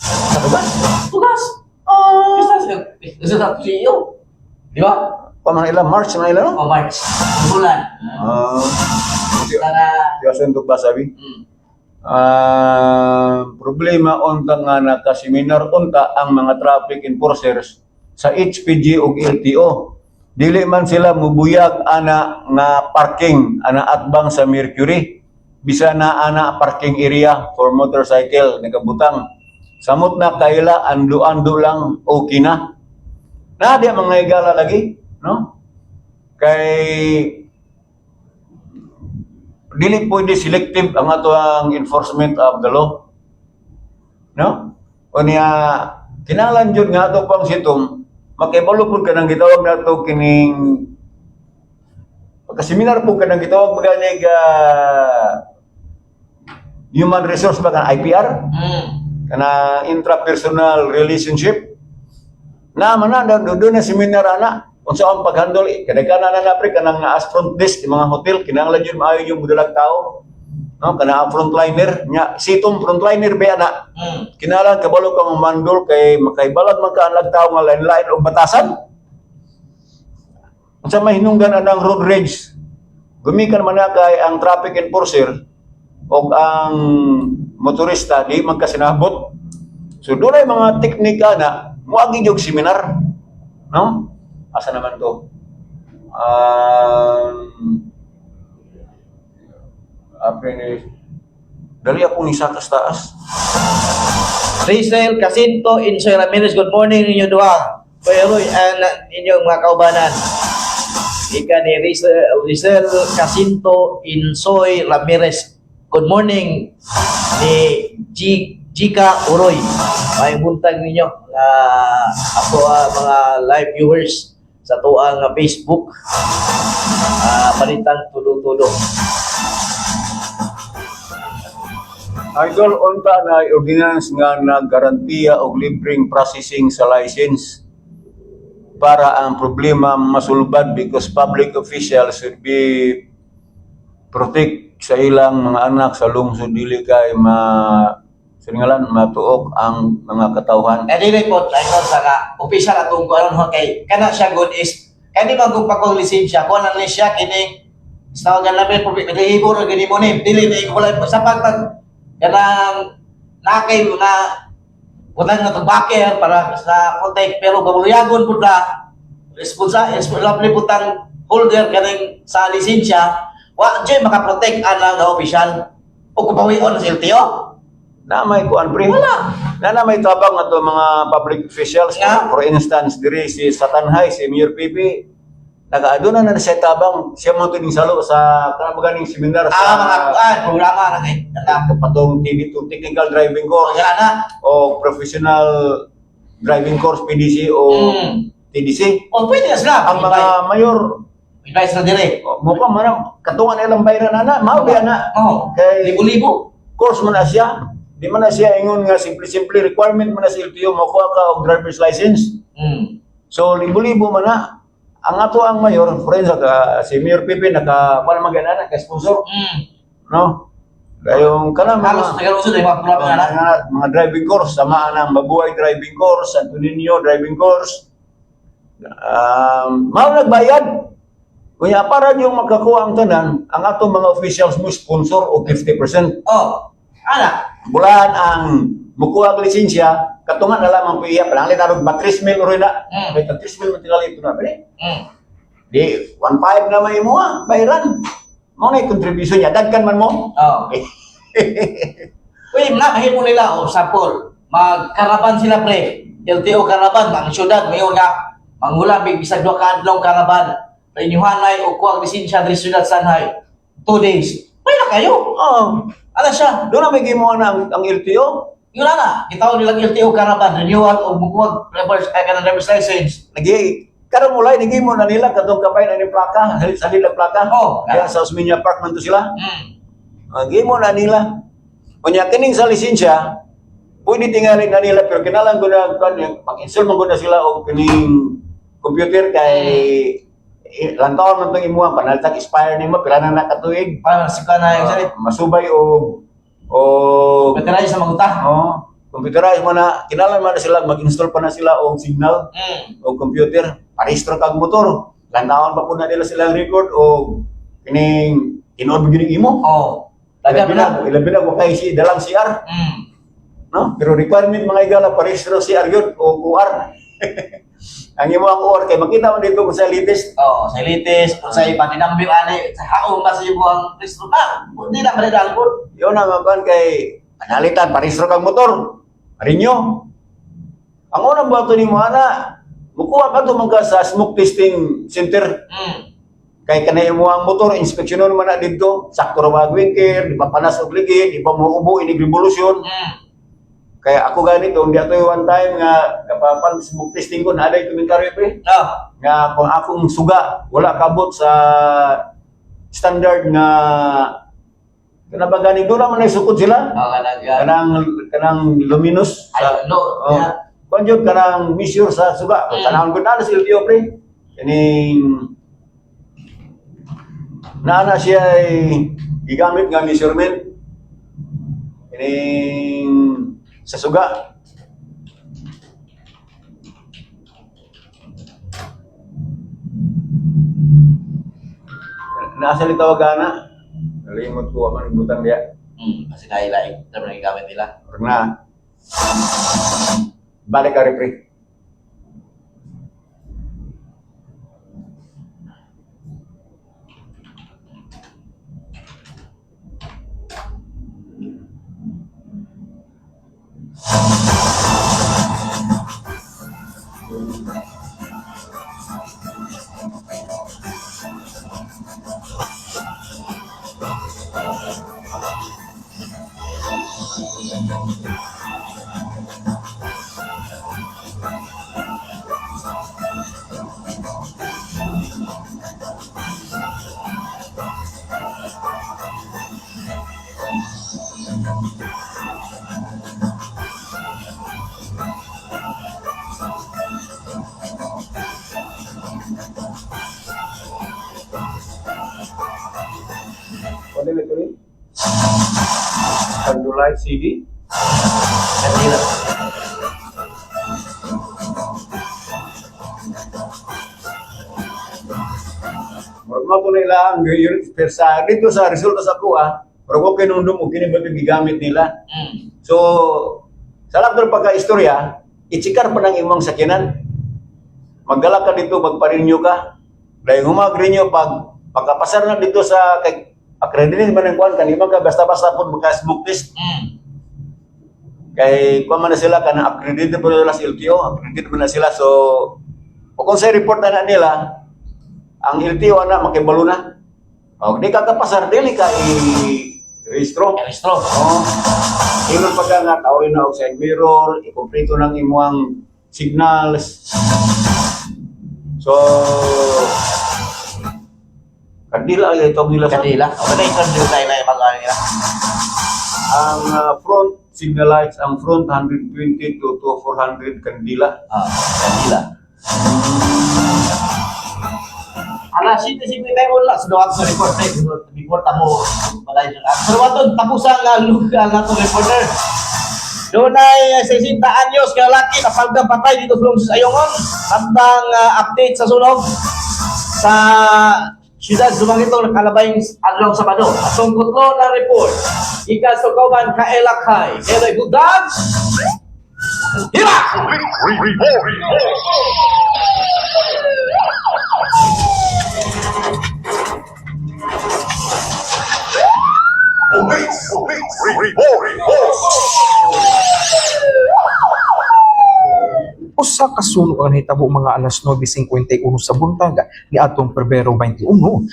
Sa tugas? Tugas. Pista sila. Pista sa CEO. Di ba? Paman ila March man ila no? O March. Bulan. Tara. Tiwas untuk basabi. Problema unta nga nakaseminar unta ang mga traffic enforcers sa HPG ug LTO. dili man sila mubuyag ana nga parking ana atbang sa Mercury. Bisa na ana parking area for motorcycle nagabutang. Samot na kaila ando-ando lang okay na. Na di mga higala lagi, no? Kay dili pwede selective ang ato ang enforcement of the law. No? O niya, kinahanglan jud nga ato pang sitom, makibalo pud ka nang gitawag nato kining pagka-seminar po ka nang gitawag maganig human resource ba kan IPR? Kana intrapersonal relationship. Na man na doon na seminar ana unsa ang paghandle kadaghanan na pre kanang as front desk mga hotel kinahanglan jud maayo yung modalag tao. No, kana frontliner nya sitom frontliner ba ana. Kinahanglan kabalo kang mandol kay makaibalag man ka ang lagtaw nga lain-lain og batasan. Unsa may hinungdan anang road rage. Gumikan man na kay ang traffic enforcer og ang motorista di magkasinabot. So doon ay mga teknika na muagi og seminar. No? Asa naman to? Dali akong isa kas taas. Rizal Jacinto Insoy Ramirez, good morning ninyo duha. Kuya Roy, inyong mga kaubanan. Ika ni Rizal Jacinto Insoy Ramirez. Good morning ni Jika Uroy. May buntag ninyo ako mga live viewers sa tuang Facebook. Palitang tulo-tulo. Idol, unta na ordinance nga naggarantiya og libreng processing sa license para ang problema masulbad because public officials should be protect sa ilang mga anak sa lungsod dili kay singalan matuok ang mga katawhan. Dili po tayo sa official atong kuan ho kay kana siya good is kani magug pagkong lisensya ko nang siya kini sa tawagan namin problema dihibor gani mo ni dili na wala sa pagpag kanang nakay mga utang na backer para sa contact pero babuluyagon pud na responsible putang holder kaning sa lisensya wa jay makaprotect ana nga official o kupawion sa LTO Na may kuan pre. wala Na may tabang ato mga public officials. Yeah. For instance, diri si Satanhay, si Mayor PP, nag-aduna na siya tabang, siya mo tuning salo sa kanang seminar sa mga kuan programa na kay patong TV2 technical driving course na o professional driving course PDC o TDC. o pwede na sila Ang mga mayor advice na dire mo pa man katungan ilang bayran na mao biya na kay libo-libo course man na siya. Di man na siya ingon nga simple requirement man na sa LTO makuha ka og driver's license. So libo-libo man na. Ang ato ang mayor, friends si Mayor Pepe naka para magana na sponsor, no? Dayong kanang halos nagalusod ay mga programa na mga driving course sama ang Mabuhay driving course, Santo Niño driving course. Mao nagbayad. Kunya para yung makakuha ang tanan, ang atong mga officials mo sponsor og 50%. ana Bulan ang mukuha ang lisensya, katungan na lamang po iya, pananglit arog matrismil uro na. May tatrismil matinali ito na. Di, 1.5 na may mo bayaran. Mo na yung contribution niya, dagkan man mo. uy mahimo nila o sample magkaraban sila pre LTO karaban ang syudad mayon nga mangulang bisag duha ka adlaw karaban renyuhan ay o kuwag lisensya diri syudad Sanhay 2 days may na kayo ala siya Doon na may gimuha na ang LTO. yun na gitaw nilang LTO karaban renewal o mukuwag driver's license Karong mulay, nagimo na nila, katong kapay na ni plaka, sa nila plaka. Kaya sa Osmeña Park man to sila. Gimo na nila. Kunya, kining sa lisensya, pwede tingalin na nila, pero kinalang ko na, mag-install mo ko na sila o kining computer kay lantaon man itong imuha, panalitag expire nimo, pila na nakatuig. para sika na yung salit Masubay o veteran sa maguta computerize mo na, kinalan mo na sila, mag-install pa na sila o signal o computer, parehistro kag motor. Lantaon pa po na nila silang record o kining tinood mo gining imo. Ilabi na wakay si dalang CR. No? Pero requirement mga igala parehistro CR yun o QR. Ang imo ang or kay makita mo dito kung sa latest. Oh, sa litis, kung sa iba dinambing ani, sa haong ba sa iyo ang restro ka? Hindi na malidang po. Yun ang maban kay analitan parehistro kang motor. Arinyo. Ang unang bato ni mo ana, mukuha ka to mga sa smoke testing center. Kay kanay mo ang motor inspeksyonon man na dito, sakto ra ba winker, di pa panas og ligid, di pa mo ubo inig revolusyon. Kaya ako ganito, hindi ato one time nga kapapan smoke testing ko na aday komentaryo pre. Nga kung akong suga wala kabot sa standard nga kanabagani do naman nagsukod sila. Kanang luminous sa Kung yun kanang measure sa suga, kanang gud na sa LTO pre. Kining naana siya ay gigamit nga measurement kining sa suga. Nasa litawag na. Nalimot ko ang butang dia. Kasi lain-lain, ito na gamit nila. Or na. Balik ka repre. Ano ba ito rin? Candlelight CD? Kanila. Marunong ko na ilang unit sa dito sa resulta sa kuha, pero kung kinundom mo, kini ba gigamit nila? So, sa lahat ng pagka-istorya, itsikar pa ng imong sakinan. Magdala ka dito, magparinyo ka. Dahil humag-renew pagkapasar na dito sa accredited man ng kuhan, kanima ka basta-basta po magka-smoke test. Kay kuha man na sila, kanang accredited po nila sa LTO, accredited po na sila. So, kung sa report na nila, ang LTO na, makibalo na. O, di ka kapasar, dili ka i-rehistro. Restro. Ingon pagka nga, tawin na og side mirror, ikumpleto ng imuang signals. So, kandila ay itong nila sa Kanila. O ba na ito yung tayo na yung mga nila? ang front signal lights, ang front 120 to 400 kandila. Kanila. Ala, siti-siti tayo mo lang. Sudawan sa reporter. Before tamo. Pero wato, tapusan nga lugar na itong reporter. Doon ay 60 anyos kalaki na pagdapatay dito sa Ayongon. Tandang update sa sunog sa siyudad Dumangitong nakalabayng adlaw Sabado. Atong kutlo na report. Ika sa kauban kaelakhay. Eloy Budag. Hira! Usa ka sunog ang nahitabo mga alas 9:51 sa buntag ni atong Pebrero 21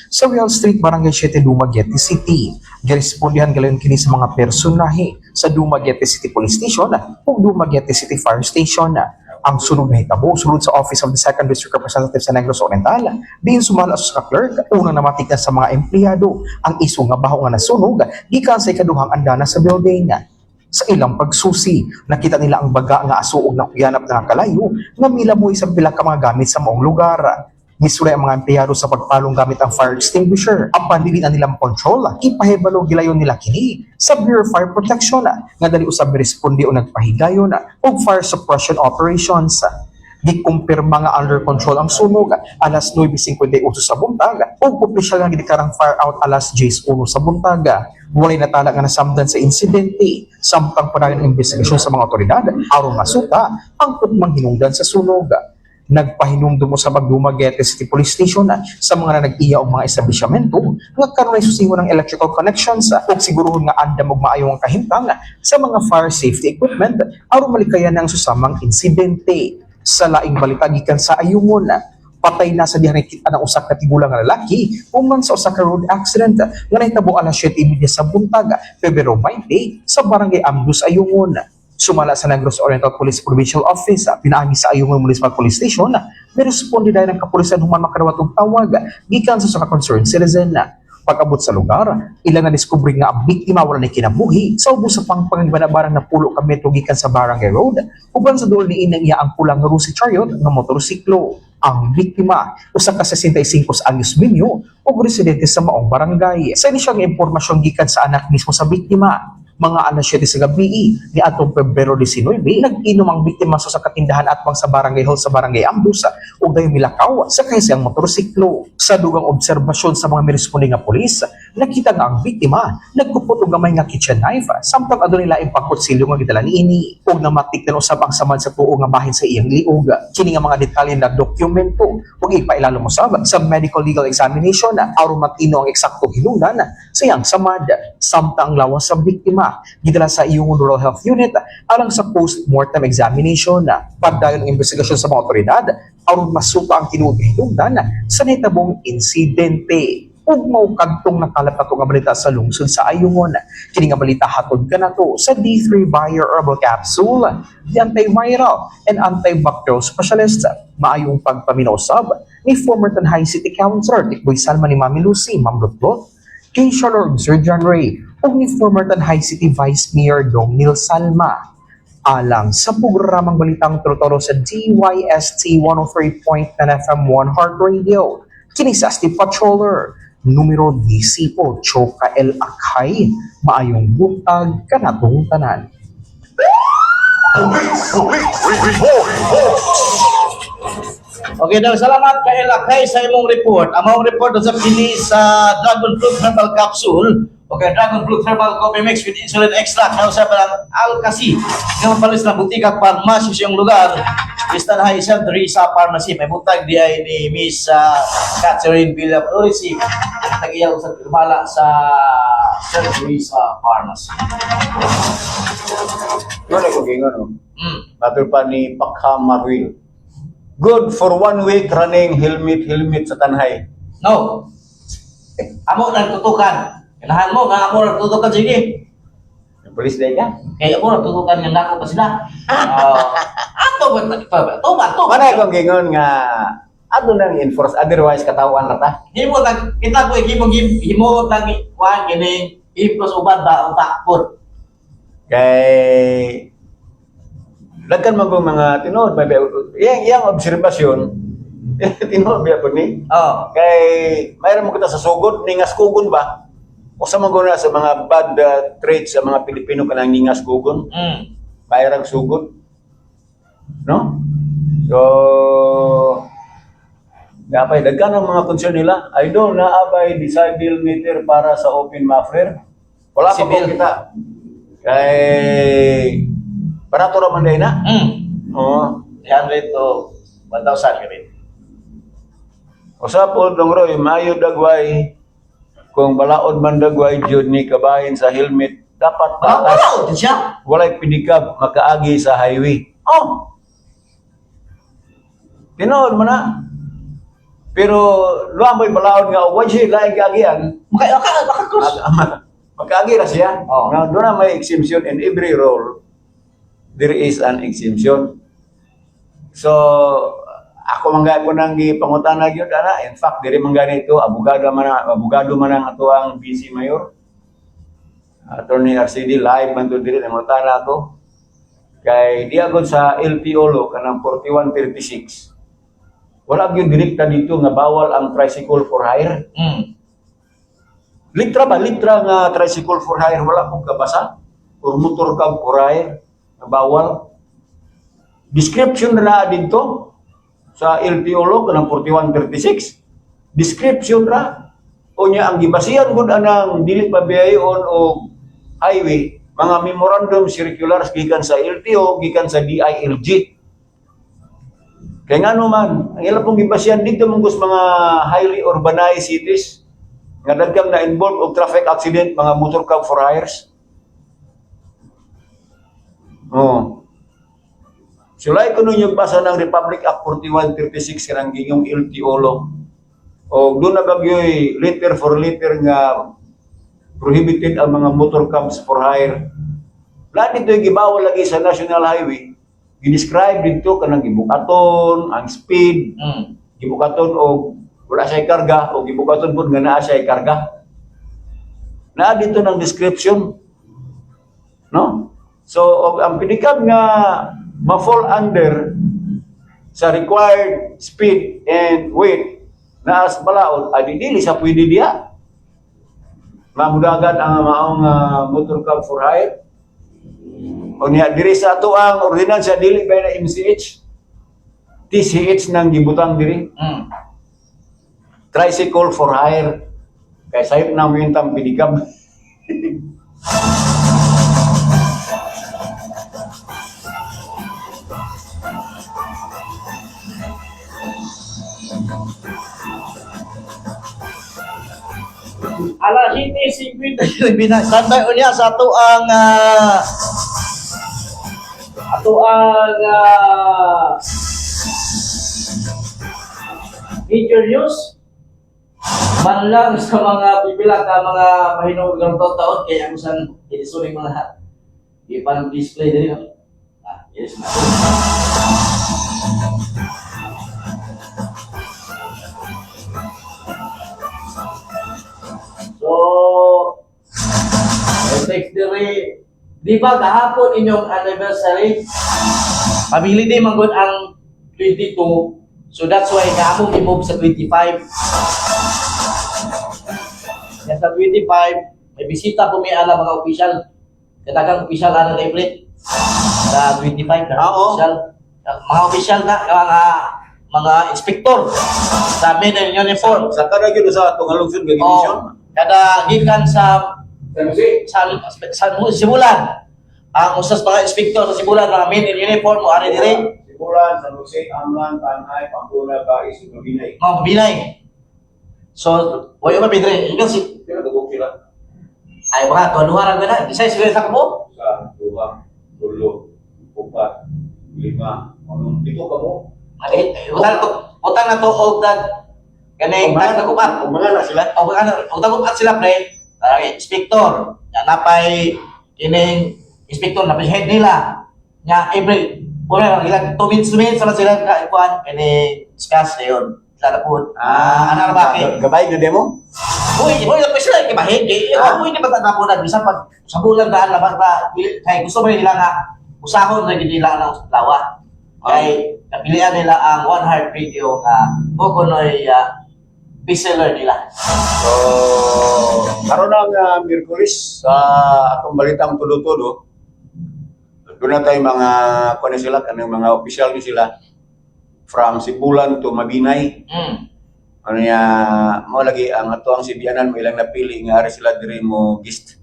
sa Real Street, Barangay 7, Dumaguete City. Girespondihan galayon kini sa mga personahe sa Dumaguete City Police Station ug Dumaguete City Fire Station. Ang sunog nahitabo sulod sa Office of the 2nd District Representative sa Negros Oriental. Diin sumala sa clerk, una namatik na sa mga empleyado ang isu nga baho nga nasunog gikan sa ikaduhang andana sa building. Sa ilang pagsusi, nakita nila ang baga nga asuog na kuyanap na kalayo nga milaboy sa pila ka mga gamit sa maong lugar. Misulay ang mga empleyado sa pagpalong gamit ang fire extinguisher. Apan dili na nilang control, ipahibalo gilayon nila kini sa Bureau of Fire Protection nga dali usab respondi o nagpahigayon og fire suppression operations. Gikumpirma nga under control ang sunog alas 9:51 sa buntag ug opisyal nga gidekarang fire out alas 10:01 sa buntag. Walay natala nga nasamdan sa insidente, samtang padayon ang investigasyon sa mga otoridad aron masuta ang tugmang hinungdan sa sunog. Nagpahinumdum sa Dumaguete City Police Station sa mga nag-iya og mga establishmento nga karon ay susingon ng electrical connections ug siguruhon nga andam og maayo ang kahimtang sa mga fire safety equipment aron malikayan ang susamang insidente. Sa laing balita gikan sa Ayungon, patay na sa diha nakita ng usa ka tigulang nga lalaki human sa usa ka road accident nga nahitabo alas 7:30 sa buntag, Pebrero 20 sa barangay Amdus, Ayungon. Sumala sa Negros Oriental Police Provincial Office, pinaagi sa Ayungon Municipal Police Station, may responde dahil ng kapulisan human makadawat og tawag gikan sa concerned citizen. Pag-abot sa lugar, ilang na-discover nga ang biktima wala na kinabuhi sa ubos sa pangpangibanabarang na pulo ka metro gikan sa Barangay Road uban sa duol ni inang iya ang pulang Rusi Chariot nga motorsiklo. Ang biktima, usa ka 65 anyos minyo ug residente sa maong barangay. Sa inisyang impormasyon gikan sa anak mismo sa biktima, mga alas 7 sa gabi ni atong Pebrero 19, nag-inom ang biktima sa katindahan atbang sa Barangay Hall sa Barangay Amdus ug dayon milakaw sa kaysang motorsiklo. Sa dugang obserbasyon sa mga miresponde nga pulis, nakita nga ang biktima nagkupot og gamay nga kitchen knife samtang adunay laing pangkutsilyo nga gidala niini ug namatikdan usab ang samad sa tuo nga bahin sa iyang liog. Kini nga mga detalye na dokumento ug ipailalo mo sa medical legal examination aron matino ang eksaktong hinungdan sa iyang samad. Samtang lawas sa biktima gidala sa iyong Rural Health Unit alang sa post-mortem examination. Pagdayon ang investigasyon sa mga otoridad aron masuka ang tinuod nga hinungdan sa nahitabong insidente. Ug mao kadtong nakalap nato nga balita sa lungsod sa Ayungon. Kini nga balita hatod kanato sa D3 Bio Herbal Capsule, the antiviral and antibacterial specialist. Maayong pagpaminausab ni former Tanhay City Councilor Tikboy Salma ni Mami Lucy, Ma'am Lutlot, kay Lord Sir John Ray, ug ni former Tanhay City Vice Mayor Dong Nil Salma. Alang sa programang balitang Toro sa DYST 103.9 FM 1 Heart Radio, kini sa Steve Patroller, numero 18 ka El Akay, maayong buntag kanatong tanan. Okay daw, salamat kay Lakay sa imong report. Among report sa pili sa Dragon Fruit Herbal Capsule. Okay, Dragon Fruit Herbal Coffee Mix with Insulin Extract. Kaya sa parang Alcasi. Ngayon palis na butika pharmacy sa iyong lugar. Istanhay St. Teresa Pharmacy. May butag di ay ni Miss Catherine Villa Florisi. Nag-iyaw sa firmala sa St. Teresa Pharmacy. Ano ko gingon? Batul pa ni Pakham Marwil. Good for 1 week running helmet sa Tanhay. No. Amo nagtutukan. Kanahan mo, nga amo nagtutukan, sige. Yung police day ka? Kaya amo nagtutukan yung nako pa sila. Ato ba? Tuba. Manay kong gingon nga ato nang enforce, otherwise katawan na ta. Himo tag kita ko himo tag kuan kini i-plus uban ba utak pud. Kay dagkan man kong mga tinuod iyang obserbasyon tinuod ba po ni? Oh. Kay mayroon mo kita sa sugod ningas kugon ba? O sa mga sa mga bad traits sa mga Pilipino kanang ningas kugon. Mayroong sugod. No? So napay dagkan ang mga concern nila. Idol na abay disable meter para sa open muffler. Wala pa po kita. Kay para to raman day na. Oo. 300 to 1,000 kami. Usapod dong Roy, mayo dagway kung balaod man dagway jud ni kabahin sa helmet dapat Wala patas. din siya. Walay pinikab makaagi sa highway. Oh. Tinood mo na. Pero luamoy balaod nga wa siya laing kagian. Maka-cross. Magkaagi na siya. Oh. Now, doon na may exemption in every role. There is an exemption. So, ako manggay ko nang gipangutanag yun, ana. In fact, diri man ganito, abogado man ang ato ang BC Mayor. Attorney RCD, live man to diri, nangutana ako. Kay diagod sa LTO law, kanang 4136. Wala gyud direkta dito nga bawal ang tricycle for hire. Litra nga tricycle for hire, wala pong kabasa. Or motor cab for hire, na bawal. Description na dito sa LTO law, kanang 4136. Description ra. O niya, ang gibasihan gud anang dili pabiyayon o highway, mga memorandum circulars gikan sa LTO, gikan sa DILG. Kaya nga naman, ang ilang pong gibasyan dito mong mga highly urbanized cities nga daghang na involved og traffic accident, mga motor cab for hires. Oh. Sulay ko nun yung basa ng Republic Act 4136 kanang gingong LTO law. O doon na bagyoy letter for letter nga prohibited ang mga motor cabs for hire. Lahat dito yung gibawal lagi sa National Highway. Gidescribe dito kanang gibukaton, ang speed, gibukaton o wala siya karga o gibukaton po nga naa siya karga. Naa dito ng description. No? So, ang pinikab nga ma-fall under sa required speed and weight na as balaod, ay dili sa pwede diya. Mamudagan ang maong motor cab for hire. O niya, diri sa ato ang ordinansya, dili ba na MCH? TCH nang gibutang diri. Tricycle for hire. Kaya sayop na mo yung pinikab. Ala City 50 binasabay unya sa ato ang major news man lang sa mga pipila ka mga pahinog ng taon kaya ang san idisuling mga ipan display diri no. Yes na. So, text diri, di ba kahapon inyong anniversary? Pamili din manggod ang 22. So that's why kahapon i-move sa 25. Yan sa 25, may bisita po may ala mga official. Katagang official ano na i-plate. Sa 25, official. Mga official na, mga inspektor sa medal uniform. Sa kada gyud sa atong lungsod nga division. Kada gikan sa Sibulan. Ang usas mga inspektor sa Sibulan, mga men in uniform mo ari dire. Sibulan, San Jose, Amlan, Tanay, Pampanga, Baris, Mabinay. Mga Binay. So, wayo ba bidre? Ikaw si Kira dugog sila ay mga tuwa ra na. Isa sila sa kamo. sa 2, 3, 4, 5, 6, 7, 8 Ay, utang na to og kanay tag na kupat. Mga na sila. O utang kupat sila pre. Inspektor. Ya napay kining inspektor na head nila. Nya every wala ilang 2 minutes na sila kuan kini discuss ayon. Sila na po. Ano ba kay? Gabay na demo? Uy, na sila kay bahid kay. Uy, di ba ta po na bisan pag sa bulan daan labas ba kay gusto ba nila nga usahon na gid nila ang lawa. Kay napilian nila ang One Heart Radio nga Bukonoy bestseller nila. So, karon ang Miyerkules sa atong balitang tudo-tudo. Doon na tayo mga kuno sila kanang mga official ni sila from Sibulan to Mabinay. Ano niya, mo lagi ang ato ang Sibianan mo ilang napili nga ari sila diri mo guest.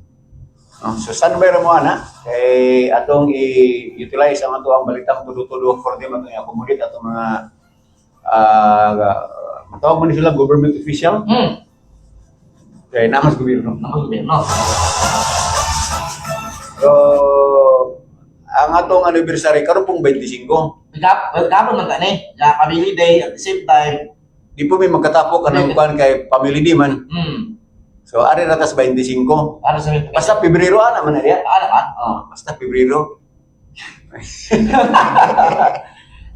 So saan ba mo ana? Kay atong i-utilize ang ato ang balitang tudo-tudo for them atong i-accommodate atong mga matawag man sila government official. Kay namas gobyerno. So ang atong anniversary karon pong 25. Kapon man gani, nga family day at the same time. Di po may magkatapok kanang kuan kay family day man. So ari ratas 25. Ano sa Basta Pebrero ana man ariya. ano man? Basta Pebrero.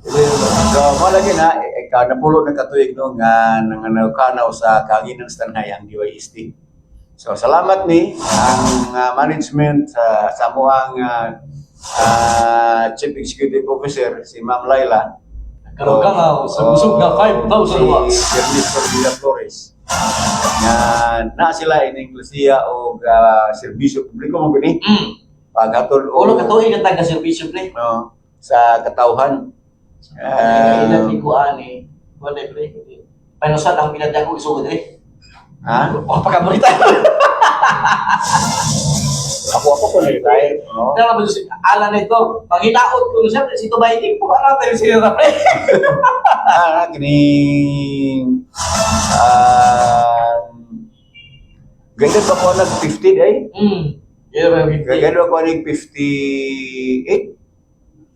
So mo lagi na napulo na katuig no nga nanganawkanaw sa kaginan sa tanay ang DYST. So salamat ni ang management sa amuang Chief Executive Officer si Ma'am Laila. Karon ka nga sa busog nga 5,000 watts. Si Mr. Villa Flores. Na sila ining klasiya o serbisyo publiko mo gani. Paghatod Ulo ka tuig ang taga serbisyo pre. no sa katawhan. Ilan ni kuan ni. Wala pre. Panusan ang pinadya ko isugod pre. Ha? O pagkabalita. Ako po na-retire. No? Kaya naman si Alan ito, pag hinaot ko siya, si Tubayting po ka natin si Rape. Kining ganyan pa ko nag-50 day. Yun ba yung Ganyan ako nag-58.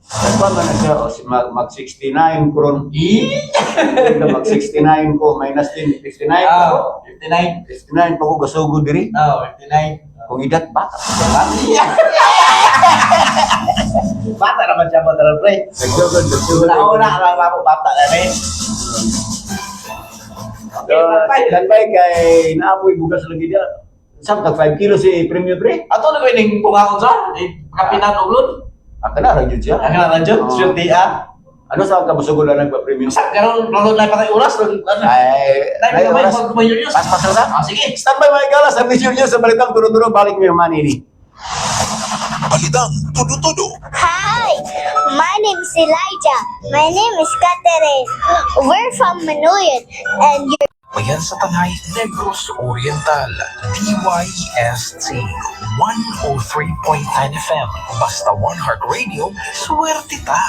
Saan man na siya? O, mag-69 ko ron. Mag-69 ko, minus din, 59 ako. 59. 59 pa ko gasugod diri. 59. Kung idat, bata. Bata naman siya mo talaga, pre. Nagsugod. Nauna, alam mo, bata na rin. Lagpay kay naapoy bugas lagi dia. Sam tag 5 kilo si premium pre. Ato na ko yung pungahon sa, kapinan uglod. Akala ra jud siya. Ang nandiyo, sure di Ano sa kabusugod na nagpa-premium? Sa karon lolo na patay oras ron. Ay, Dai mo ba kumayo niyo? Pas na. Sige. Standby mga galas, ang video niyo sa balitang turo-turo balik mo yung money ni. Balitang tudo-tudo. Hi, my name is Elijah. My name is Catherine. We're from Manuyan, and you're Bayan sa Tanay, Negros Oriental, DYST 103.9 FM. Basta One Heart Radio, swerte ta.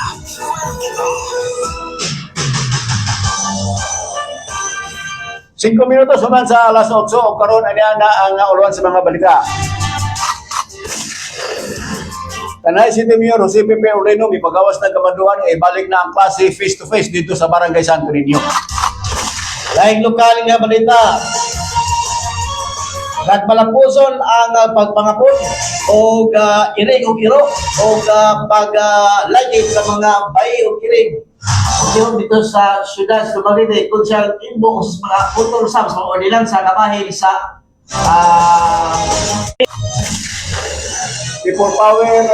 5 minutos human sa alas 8 o karon ani na ang uluan sa mga balita. Tanay City Mayor Jose Pepe Oreno mipagawas ng kamanduan ay balik na ang klase face to face dito sa Barangay Santo Niño. Laing lokal nga balita. Nagmalapuson ang pagpangapon o irig o iro o paglagay sa mga bayi o kirig. Ito dito sa syudad sa Marite, kung siya imbo sa mga motor sa mga ordinansa kamahil sa People Power,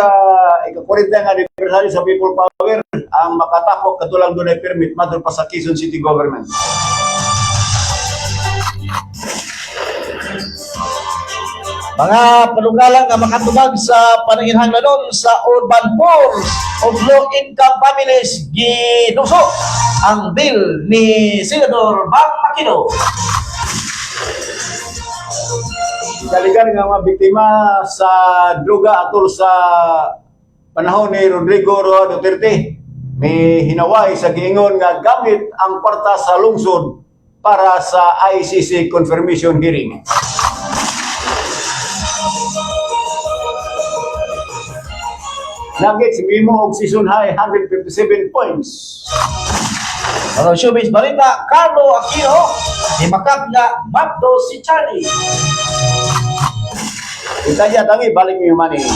ika-40 nga anibersaryo sa People Power, ang makatakop katulang dunay permit madul pa sa Quezon City Government. mga panugalang nga makatubag sa pananginhanglanon sa urban poors of low-income families ginuso ang bill ni Senador Bang Aquino. Daligan nga mga biktima sa droga atol sa panahon ni Rodrigo Roa Duterte. May hinaway sa giingon nga gamit ang kwarta sa lungsod para sa ICC confirmation hearing. Nugget si Mimo og season high 157 points. Mga showbiz balita, Carlo Aquino ni makap nga mapdo si Charlie. Itaya tangi balik mo yung money.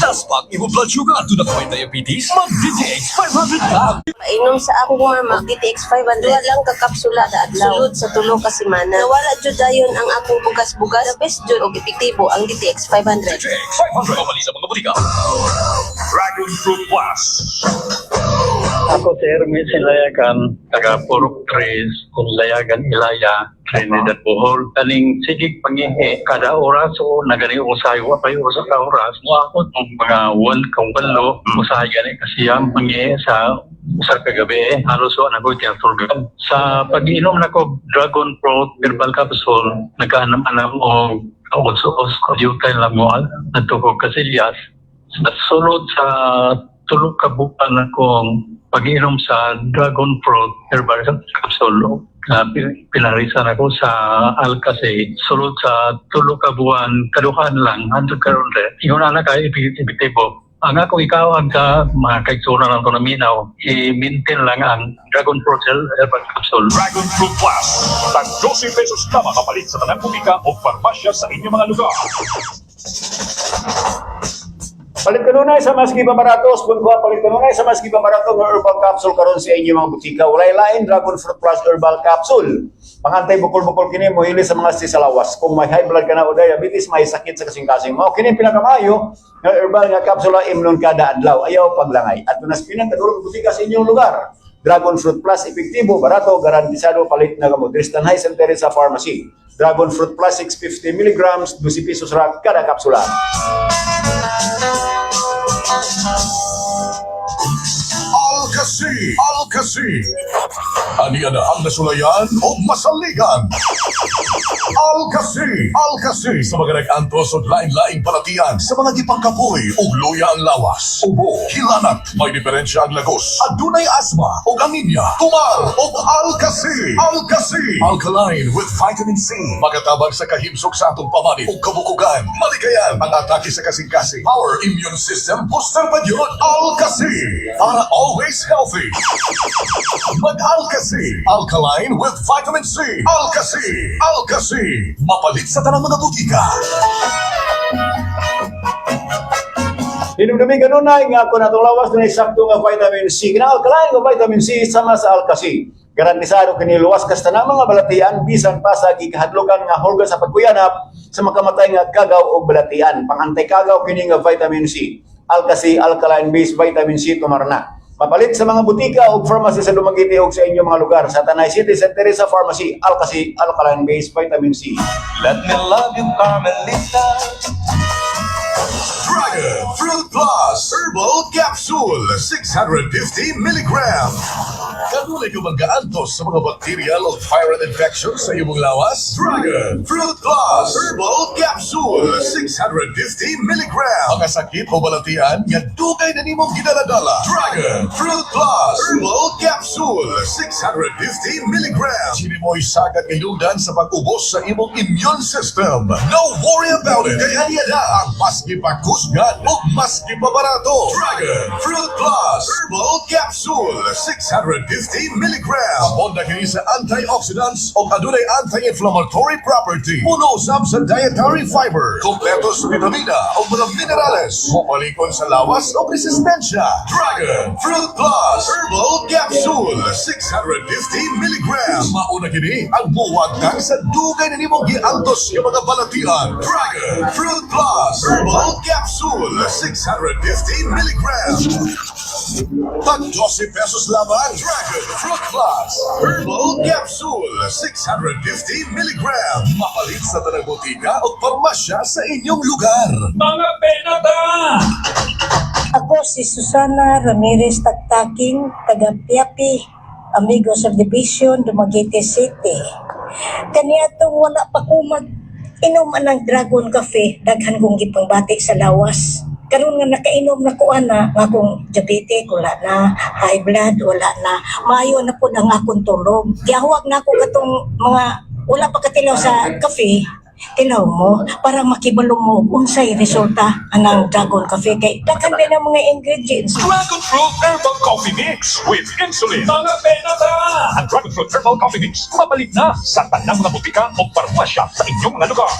Taspag imo blood sugar to the point diabetes. Mag-DTX 500 lang. Painom sa akong mama, DTX 500 lang kakapsula sa adlaw. Sulod sa tulo ka semana. Nawala jud dayon ang akong bugas-bugas. The best jud og epektibo ang DTX 500. DTX 500. Mabali sa mga butika. Dragon Fruit Plus. Ako si Hermes Ilayagan, taga Purok 3, Ilayagan, Ilaya, Trinidad, Bohol. Kaning sigig pangihi, kada oras o nagani usay, wapay usa ka oras. Mo ako mga 1 kang 8, usay gani kasi ang pangihi sa usar kagabi, halos o nagoy kaya turgam. Sa pag-inom na ko Dragon Fruit Herbal Capsule, nagkaanam-anam o os yutay lang mo, nagtukog kasilyas. At sulod sa tulog kabukan akong pag-inom sa Dragon Fruit Herbal Capsule. Pinarisan ako sa Alcacay. Sulod sa tulog ka buwan, kaduhan lang, hantod karon rin. Ingon na ka, epektibo. Ang ako ikaw ang mga kaitsura ng ito na minaw, i-maintain lang ang Dragon Fruit Herbal Capsule. Dragon Fruit Plus. Tag 12 pesos na makapalit sa tanang butika o farmasya sa inyong mga lugar. Palit kanunay sa maski pamaratos, kung kuha palit kanunay sa maski pamaratos ng herbal capsule karon sa inyo mga butika. Walay lain Dragon Fruit Plus Herbal Capsule. Pangantay bukol-bukol kini mo hili sa mga sisalawas. Kung may high blood ka na o diabetes, may sakit sa kasing-kasing mo. Kini pinakamayo nga herbal nga capsule imnon kada adlaw. Ayaw paglangay. At tunas pinakadulong butika sa inyong lugar. Dragon Fruit Plus, epektibo, barato, garantisado, palit na gamot. Tristanhay Center sa pharmacy. Dragon Fruit Plus 650 mg, 12 pesos ra kada kapsula. All Casino Alcasi. Aniya na ang nasulayan o masaligan. Alcasi sa mga nag-antos o lain-laing palatian sa mga gipangkapoy o luya ang lawas. Ubo, hilanat, may diferensya ang lagos. Adunay asma o anemia, tumar o Alcasi. Alkaline with vitamin C. Magatabang sa kahimsok sa atong pamani o kabukugan. Malikayan ang atake sa kasing-kasing. Our immune system booster pa yun. Alcasi. Para always healthy. Mag-Alcasi. Alkaline with vitamin C. Alcasi. Mapalit sa tanang mga butika. Hinumdumi ganun na nga kung natong lawas na isakto nga vitamin C. Kinaalkaline nga vitamin C sama sa Alcasi. Garantisado kini luwas kasta na mga balatian bisan pa sa gikahadlokan nga hulga sa pagkuyanap sa makamatay nga kagaw o balatian. Pangantay kagaw kini nga vitamin C. Alcasi alkaline based vitamin C tumarna. Mapalit sa mga butika o pharmacy sa Dumaguete o sa inyong mga lugar. Sa Tanay City, St. Teresa Pharmacy, Alcasi alkaline based vitamin C. Let me love you, Carmelita. Dragon Fruit Plus Herbal Capsule 650 mg. Kanunay ka mag-aantos sa mga bacterial o viral infection sa iyong lawas? Dragon Fruit Plus Herbal Capsule 650 mg. Mga sakit o balatian, yan dugay na nimong ginaladala. Dragon Fruit Plus Herbal Capsule 650 mg. Sini mo'y sagad iludan sa pag-ubos sa imong immune system. No worry about it. Kaya niya na ang maski pakusgan o maski pabarato. Dragon Fruit Plus Herbal Capsule 650 mg. Bonda kini sa antioxidants o adunay anti-inflammatory property. Puno sab sa dietary fiber. Kompleto sa vitamina o mga minerales. Mapalikon sa lawas o resistensya. Dragon Fruit Plus Herbal Capsule 650 mg. Mauna kini ang buwagtang sa dugay na nimong giantos yung mga balatian. Dragon Fruit Plus Herbal Capsule 650 mg. Tag 12 pesos lamang. Dragon Fruit Plus Herbal Capsule 650 mg. Mapalit sa tanang botika o parmasya sa inyong lugar. Mga penata! Ako si Susana Ramirez Taktaking, taga Piapi, Amigo Subdivision, Dumaguete City. Kaniadtong wala pa ko mag-inom ng Dragon Cafe, daghan kong gipangbati sa lawas. Karon nga nakainom na ko ana nga akong diabetes, wala na, high blood, wala na. Maayo na po ang akong tulog. Gihawag na ako katong mga wala pa katilaw sa cafe. Tilaw mo para makibalo mo unsay resulta anang Dragon Cafe kay daghan din ang mga ingredients. Dragon Fruit Herbal Coffee Mix with insulin. Mga penata! Ang Dragon Fruit Herbal Coffee Mix mapalit na sa tanang mga butika o parmasya sa inyong mga lugar.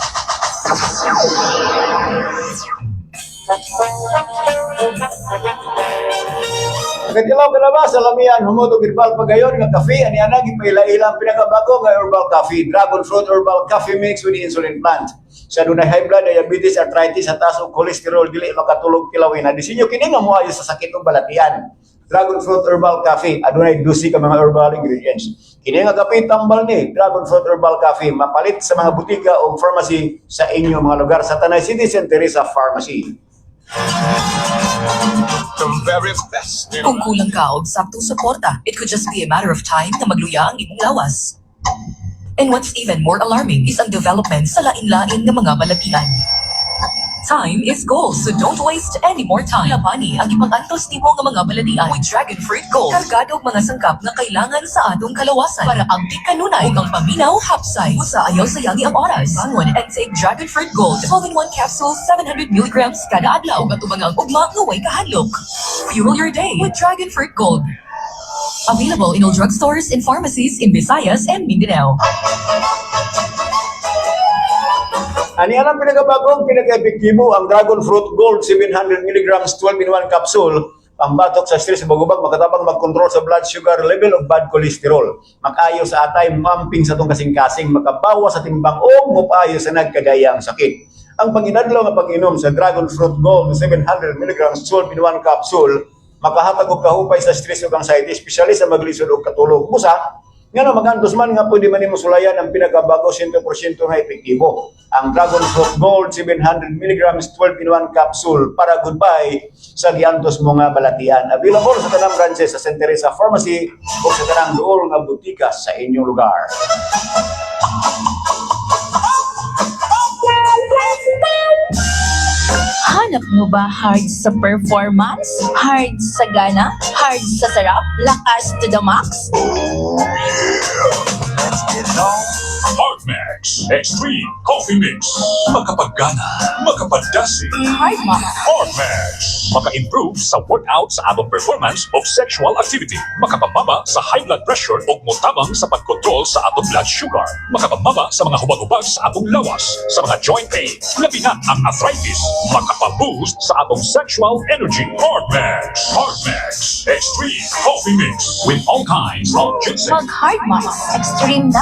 Nagatilaw ka na ba sa lamian, humutog irbal pagayon nga kafe, ani anang ipaila-ilang pinakabago nga herbal coffee, Dragon Fruit Herbal Coffee Mix with insulin plant. Sa dunay high blood, diabetes, arthritis, at taas og cholesterol, dili makatulog kilawin. Disenyo kini nga moayo sa sakit ug balatian. Dragon Fruit Herbal Coffee, adunay 12 ka mga herbal ingredients. Kini nga kape tambal ni Dragon Fruit Herbal Coffee, mapalit sa mga butika o pharmacy sa inyong mga lugar. Sa Tanay City, St. Teresa Pharmacy. The very best. Kung kulang ka og saktong suporta, it could just be a matter of time na magluya ang imong lawas. And what's even more alarming is ang development sa lain-lain ng mga balatian. Time is gold, so don't waste any more time. Labani ang ipag-antos nimo nga mga balatian with Dragon Fruit Gold. Kargado og mga sangkap na kailangan sa atong kalawasan para ang kanunay ug ang paminaw hapsay. Usa ayaw sayang ang oras. Bangon and take Dragon Fruit Gold. 12-in-1 capsule, 700 mg kada adlaw. Katubang ang ugma nga way kahadlok. Fuel your day with Dragon Fruit Gold. Available in all drugstores and pharmacies in Visayas and Mindanao. Ani anang pinakabagong pinaka-epektibo ang Dragon Fruit Gold 700 mg 12-in-1 capsule. Pambatok sa stress sa bagubag, makatabang mag-control sa blood sugar level o bad cholesterol. Makayo sa atay, mamping sa itong kasing-kasing, makabawas sa timbang o mupayo sa nagkadayang sakit. Ang panginadlaw nga pag-inom sa Dragon Fruit Gold 700 mg 12-in-1 capsule, makahatag og kahupay sa stress ug anxiety, especially sa maglisod og katulog. Busa, Nga na magantos man nga pwede man nimo sulayan ang pinakabago 100% na epektibo. Ang Dragon Fruit Gold 700 mg 12 in 1 capsule para goodbye sa giantos mo nga balatian. Available sa tanang branches sa Santa Teresa Pharmacy o sa tanang duol nga butika sa inyong lugar. Hanap mo ba hard sa performance? Hard sa gana? Hard sa sarap? Lakas to the max? Hardmax Extreme Coffee Mix. Makapaggana, makapadasi. Hardmax. Hardmax. Maka-improve sa workout sa atong performance of sexual activity. Makapamaba sa high blood pressure o motabang sa pagkontrol sa atong blood sugar. Makapamaba sa mga hubag-hubag sa atong lawas, sa mga joint pain, labi na ang arthritis. Makapaboost sa atong sexual energy. Hardmax. Hardmax Extreme Coffee Mix with all kinds of ginseng. Mag-Hardmax. Extreme na.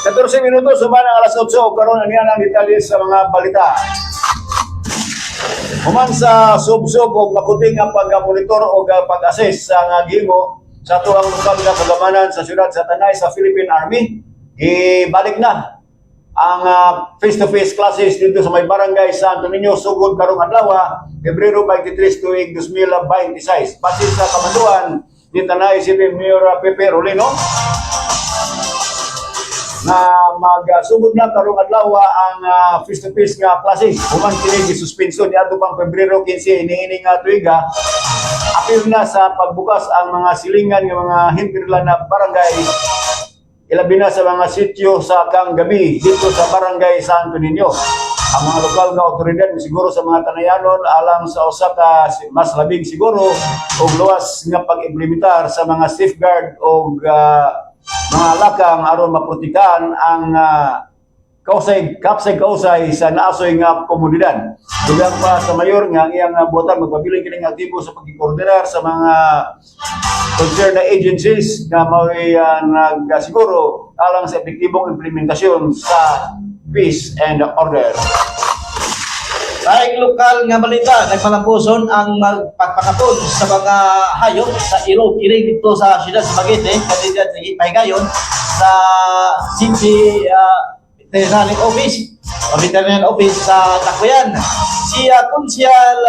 14 minutos sumanang alas 8 karon ang yan ang detalye sa mga balita. Human sa sub-sub o makuting ang pag-monitor o pag-assess sa nga gimo sa tuang lokal nga kagamanan sa siyudad sa Tanay sa Philippine Army, ibalik na ang face-to-face classes dito sa may barangay Santo Niño, sugod karong adlaw, Pebrero 23 tuig 2026. Base sa kamanduan ni Tanay City Mayor Pepe Rolino, na magsugod na karong adlaw ang face-to-face nga klase. Human kini gisuspenso ni adto pang Pebrero 15 iniining nga tuiga. Apil na sa pagbukas ang mga silingan ng mga hintirlan na barangay, ilabi na sa mga sityo sa kang gabi dito sa barangay Santo Niño. Ang mga lokal nga otoridad siguro sa mga tanayanon alang sa usa ka mas labing siguro og luwas nga pag-implementar sa mga safeguard o mga lakang aron maprotektahan ang kausay sa naasoy nga komunidad. Dugang pa sa mayor nga iyang buotan magpabiling kining aktibo sa pagkikoordinar sa mga concerned na agencies na may nagsiguro alang sa epektibong implementasyon sa peace and order. Sa lokal nga balita, nagpalampuson ang pagpakapon sa mga hayop sa ilog-iring dito sa siyudad sa Bagete, kandidat sa Higayon, sa City Veterinary Office, Veterinary Office sa Takbayan. Si Konsyal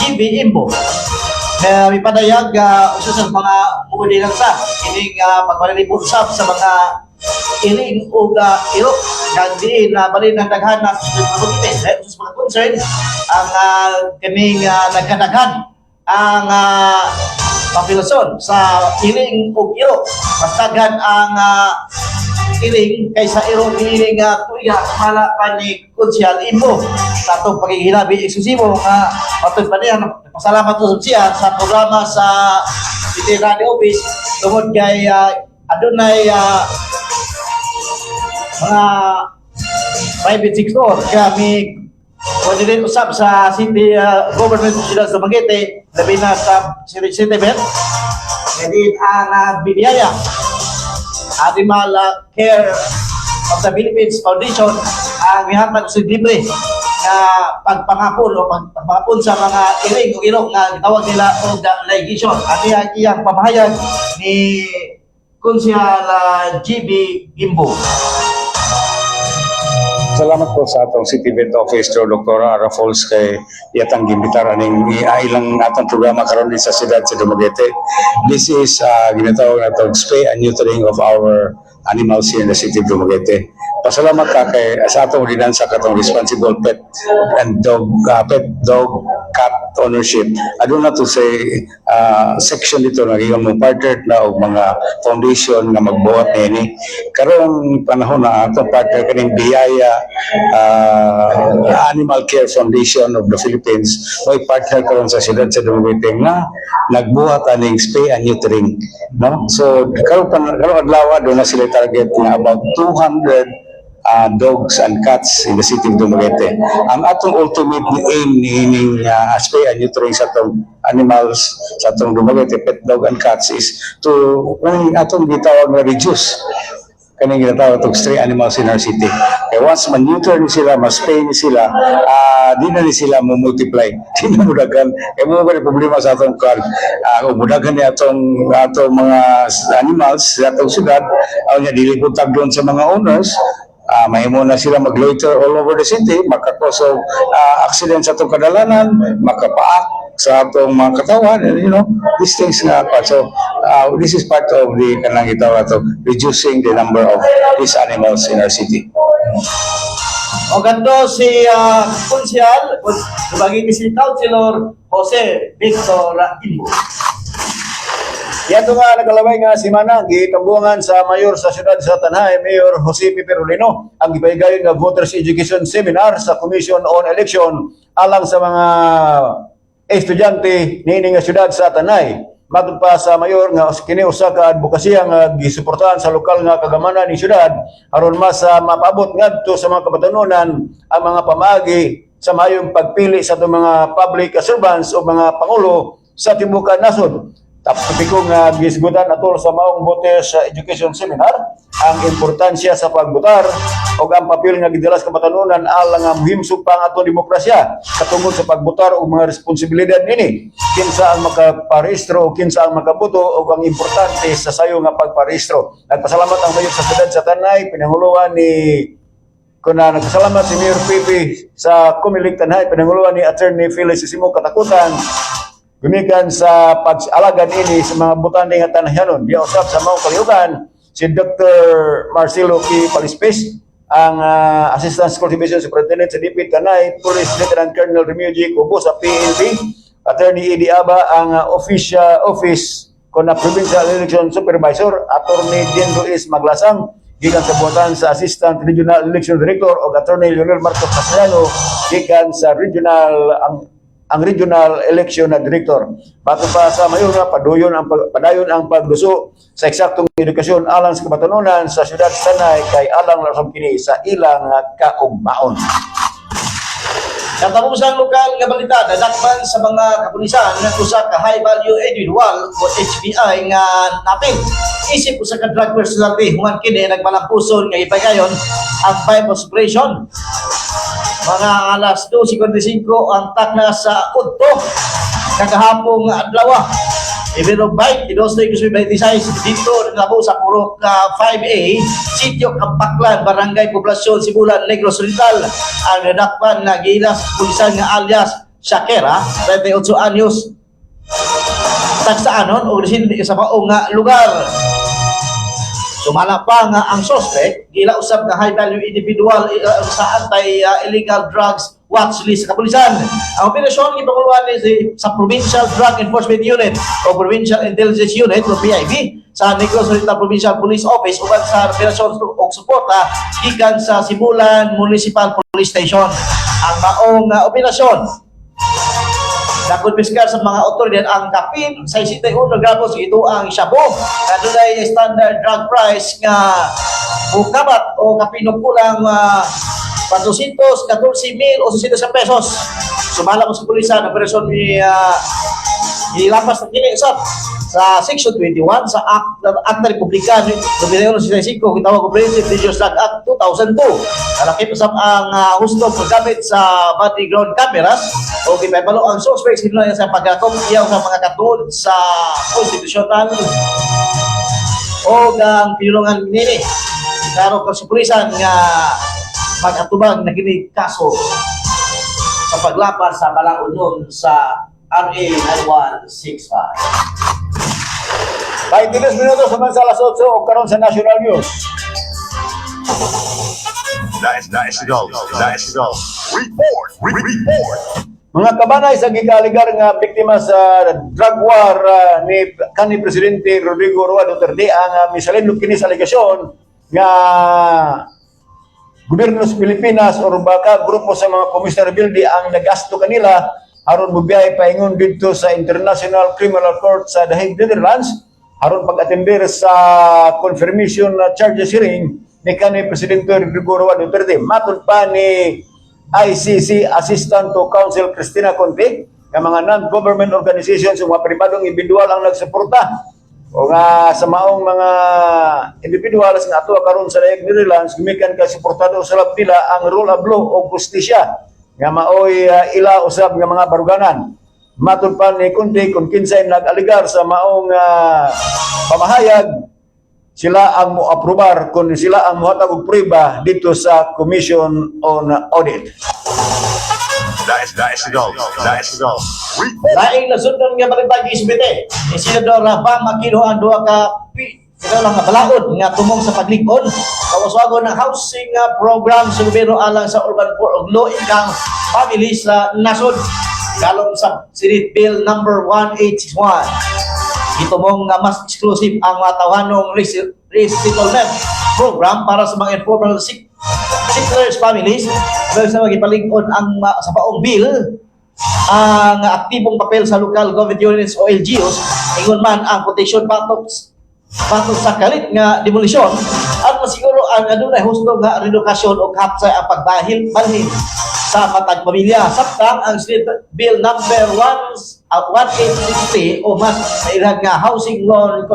GB Imbo, na may padayag uso sa mga muli lang sa kining pagpalilipusap sa mga iling o ilo kandi na balin ng daghan na susunod sa mga concern ang kining nagkadaghan ang populasyon sa iling o ilo. Mas daghan ang iling kaysa ilo iling tuya mala pa ni Konsyal Imbo sa itong paghihilabi eksklusibo nga patod pa niya. Pasalamat po siya sa programa sa Veterinary Office tungod kay adunay mga private sector kami pwede rin usap sa city government sila sa Bagete, labi na sa city event. Jadi ang biniyaya Animal Care of the Philippines Foundation ang mihatag sa libre na pagpangapon o pagpangapon sa mga iring o ilong na tawag nila o ligation. At iyang pamahayag ni Konsyal GB Imbo. Salamat po sa atong City Vet Office to Dr. Raffles kay yatang gimbitaran ning ilang atong programa karon sa siyudad sa Dumaguete. This is ginatawag na tawag spay and neutering of our animals here in the city of Dumaguete. Pasalamat ka kay sa atong ordinansa katong responsible pet and dog cat ownership. Aduna to say section dito na iyong mong partner na og mga foundation nga magbuhat ni karong panahon na atong partner kaning biyaya Animal Care Foundation of the Philippines may partner karon sa siyudad sa Dumaguete nga nagbuhat aning spay and neutering, no? So karong adlaw do na sila target nga about 200 dogs and cats in the city of Dumaguete. Ang atong ultimate aim ni spay and neutering sa atong animals sa atong Dumaguete, pet dog and cats is to kung atong gitawag na reduce kaning ginatawag itong stray animals in our city. Kaya once man-neuter ni sila, mas-spay ni sila, di na ni sila multiply. Di na mudagan. Kaya mo ba problema sa atong kan, mudagan ni atong mga animals sa atong syudad, niya diliputag doon sa mga owners, mahimo na sila mag-loiter all over the city, makakos of accident sa atong kadalanan, makapaak sa atong mga katawan, and these things nga pa. So, this is part of the kanang gitawag to reducing the number of these animals in our city. O ganito si Konsyal, bagi si Councilor Jose Victor Imbo. Yato nga nakalaway nga simana gitambungan sa mayor sa siyudad sa Tanay, Mayor Jose Perolino, ang gipaygayon nga Voters Education Seminar sa Commission on Election alang sa mga estudyante niini nga siyudad sa Tanay. Matod pa sa mayor nga kini usa ka advokasya nga gisuportahan sa lokal nga kagamanan ni siyudad aron mas mapabot ngadto sa mga kabatanunan ang mga pamaagi sa mayong pagpili sa itong mga public servants o mga pangulo sa tibukan nasod. Tapos tupikong gisgutan atol sa maong Voters Education Seminar ang importansya sa pagbotar o ang papel nga gidalas kabatanunan alang nga muhimsog pa ang atong demokrasya katungod sa pagbotar o mga responsibilidad nini. Kinsa ang makaparehistro o kinsa ang makaboto o ang importante sa sayo nga pagparehistro. Nagpasalamat ang mayor sa siyudad sa Tanay, pinanguluan ni nagpasalamat si Mayor Pipi sa Kumilig Tanay, pinanguluan ni Attorney Felicissimo Katakutan gumikan sa pag-alagad ini sa mga butante nga Tanahyanon. Di usap sa maong kalihukan si Dr. Marcelo K. Palispes, ang Assistant Cultivation Superintendent sa DP Tanay, Police Lieutenant Colonel Remigio Cubo sa PNP, Attorney Eddie Aba, ang office na Provincial Election Supervisor, Attorney Dean Luis Maglasang, gikan sa buhatan sa Assistant Regional Election Director o Attorney Leonel Marcos Castellano, gikan sa ang Regional Election Director. Bato pa sa mayor nga padayon ang pagduso sa eksaktong edukasyon alang sa kabatanunan sa siyudad Tanay kay alang lasam kini sa ilang kaugmaon. Natapos ang lokal nga balita, nadakpan sa mga kapulisan ng usa ka high value individual o HPI nga napin. Isip usa ka drug personality human kini nagmalampuson nga ipagayon ang pipe operation. Mga alas 2:55 ang takna sa Udto kagahapong adlaw. Ibero bike idosay kusmi 26 dito nabo sa Purok 5A, Sitio Kampaklan, Barangay Poblasyon, Sibulan, Negros Oriental. Ang nadakpan na gilas pulisan nga alias Shakera, 38 anyos. Tagsaanon o residente sa maong lugar. Sumala pa nga ang suspect, gila usab nga high value individual sa anti-illegal drugs watch list sa kapulisan. Ang operasyon gipanguluan ni sa Provincial Drug Enforcement Unit o Provincial Intelligence Unit o PIB sa Negros Oriental Provincial Police Office uban sa operasyon o suporta gikan sa Sibulan Municipal Police Station. Ang maong operasyon nakonfiskar sa mga otoridad ang kapin sa 61 gramos ito ang shabu na dunay standard drug price nga bukabat o kapin kulang 414,000 o 600 pesos. Sumala ko sa pulisan ang operasyon ni ilapas na kini sa Section 21 sa Acta Republicana Numero 65 kitawag Comprehensive Dangerous Drug Act 2002. Nalakip usab ang husto paggamit sa body ground cameras o gipabalo ang suspects hinunay sa pagkakopyaw sa mga katulad sa konstitusyonal o ang pinulungan nini. Karo ka sa pulisan nga mag-atubag na kini kaso sa paglapas sa Balaunon sa RA 9165. 22 minutos naman sa alas 8 o karon sa National News. Report. Mga kabanay sa gikaligar nga biktima sa drug war ni kanhi Presidente Rodrigo Roa Duterte ang misalin kini sa alegasyon nga gobyerno sa Pilipinas o baka grupo sa mga komisyonero bildi ang nagasto kanila aron mobiyahe paingon dito sa International Criminal Court sa The Hague, Netherlands aron pag-atender sa confirmation charges hearing ni kanhi Presidente Rodrigo Roa Duterte. Matod pa ni ICC Assistant to Counsel Cristina Conte nga mga non-government organizations o mga pribadong individual ang nagsuporta O nga sa maong mga individuals nga ato karon sa Daig Netherlands gumikan ka suportado sa lab nila ang rule of law o justisya nga maoy ila usab nga mga baruganan. Matud pa ni Kunti kung kinsay nag-aligar sa maong pamahayag, sila ang mo-aprobar kung sila ang muhatag og prueba dito sa Commission on Audit. Dais go. Laing nasundan nga balita gi SBT. Ni Senador Rafa Makino ang duha ka lang nga balaod nga tumong sa paglikon kawaswagon ng housing program sa gobyerno alang sa urban poor ug low income families sa nasod galong sa Senate Bill number 1861. Itumong nga mas exclusive ang matawanong resettlement program para sa mga informal settlers families sa magipalig-on ang sa paong bill ang aktibong papel sa local government units o LGUs ingon man ang quotation patok sa kalit nga demolisyon at masiguro ang adunay husto nga relokasyon o hapsay ang pagbalhin sa matag pamilya. Samtang ang Senate Bill number 1860 o mas nairag nga Housing Loan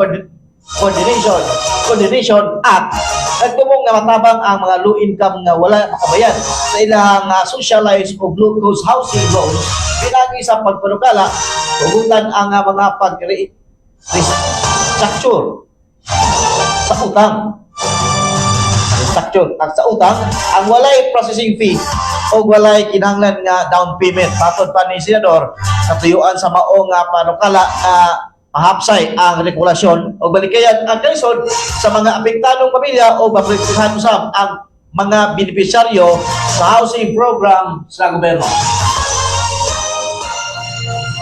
Coordination Act nagtumong nga matabang ang mga low income nga wala makabayad sa ilang socialized o low-cost housing loans pinagi sa pagpanukala tugutan ang mga pag-restructure sa utang. Sa utang ang walay processing fee o walay kinahanglan nga down payment. Patod pa ni Senador katuyuan sa maong panukala na mahapsay ang regulasyon o balikayan ang kaisod sa mga apektanong pamilya o maprotektahan usab ang mga benepisyaryo sa housing program sa gobyerno.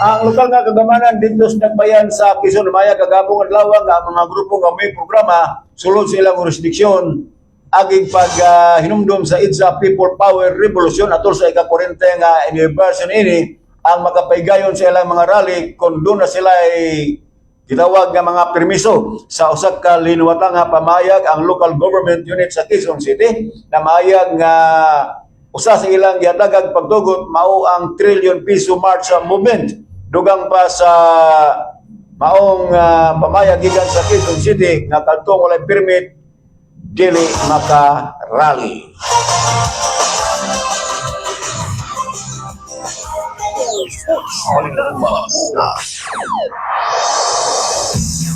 Ang lokal nga kagamanan dito sa Nagbayan sa Quezon Maya kagabong adlaw nga mga grupo nga may programa sulod sa ilang jurisdiksyon aging pag hinumdum sa IDSA People Power Revolution atol sa ika-40 nga anniversary ini ang makapaygayon sa ilang mga rally kung doon na sila ay gitawag nga mga permiso sa usa ka linuwata nga pamayag ang local government unit sa Quezon City na mayag nga usa sa ilang gihatagag pagtugot mao ang trillion piso march movement dugang pa sa maong pamayag gikan sa Quezon City nga kadtong walay permit dili maka-rally.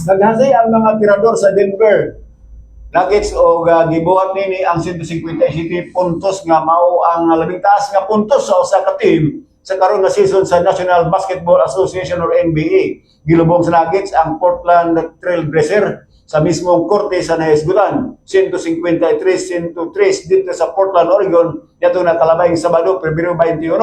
Naghasay ang mga tirador sa Denver Nuggets o gibuhat nini ang 157 puntos nga mao ang labing taas nga puntos sa usa ka team sa karon nga season sa National Basketball Association or NBA. Gilubong sa Nuggets ang Portland Trail Blazers sa mismong korte sa nahisgutan 153-103 dito sa Portland, Oregon. Yato na kalabay Sabado, Pebrero 21.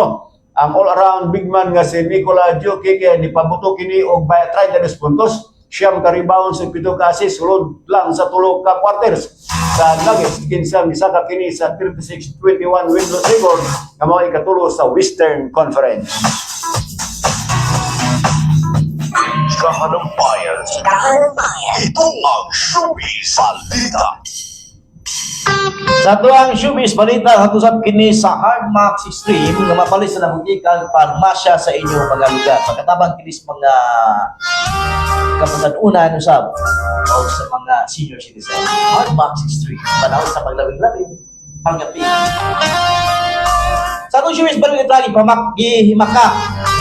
Ang all-around big man nga si Nikola Jokic ni pabuto kini og 32 puntos. Siyam ka rebound sa 7 ka assist sulod lang sa 3 ka quarters sa Nuggets kinsang misaka kini sa 36-21 win loss record nga mao ikatulo sa Western Conference. Kahanang bayan. Ito ang Showbiz Balita. Sa tuang showbiz balita hatusap kini sa Hardmax Extreme nga mapalis na nabugikan parmasya sa inyong mga lugar. Pagkatabang kini sa mga kapag-unan usab o sa mga senior citizen. Hardmax Extreme panahon sa paglabing-labing panggapi. Sa tuang showbiz balita himaka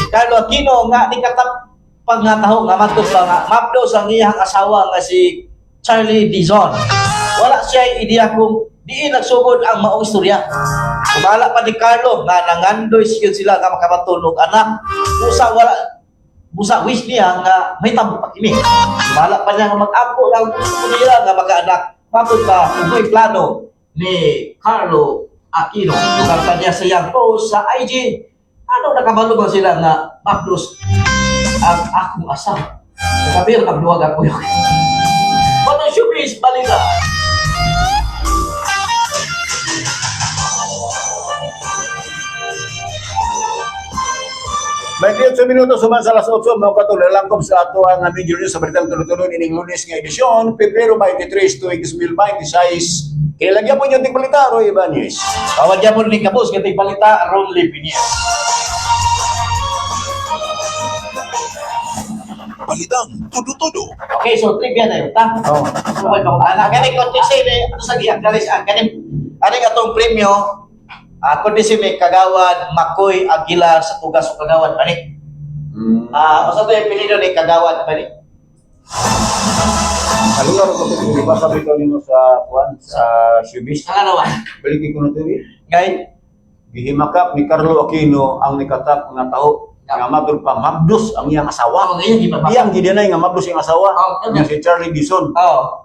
ni Carlo Aquino nga ikatap pangataho nga madto nga mapdo sa iyang asawa nga si Charlie Dizon. Wala siya ideya kung diin nagsugod ang maong istorya. Kumala pa ni Carlo nga nangandoy sila nga makapatunog anak. Busa wish niya nga may tabo pa kini. Kumala pa niya nga mag-ampo lang nila nga mag-anak. Patod pa kung plano ni Carlo Aquino. Lugar pa niya sa iyang post sa IG. Ano nakabalo ba sila nga upload ang akong asawa? Sabi ang abluwag ako yun. Patong showbiz balita. May 18 minutos suman sa alas 8 mga patuloy langkom sa ato ang major news sa balitang tuloy-tuloy ining Lunes nga edisyon Pebrero 23 tuig 2026. Kilagyan po niyo ting balita Roy Ibanez. Kawadyan mo rin kapos kating balita Ron Lipinies. Balitang tudo-tudo. Okay, so trivia na yun, ta? Oh. So, may pangutana. Kani kontesi ni, ano sa giyak, galis, kani atong premyo, kontesi ni Kagawad Makoy Aguilar sa tugas o Kagawad Panik. Masa to yung pinito ni Kagawad Panik? Alugar ko di ba sabi ko nimo sa showbiz? Ang ano ba? Balik ko na diri. Ngay, Gihimakap ni Carlo Aquino ang nikatap nga taho nga madul pa mabdus ang iyang asawa. Iyang gidanay nga mabdus ang asawa. Nga si Charlie Dizon.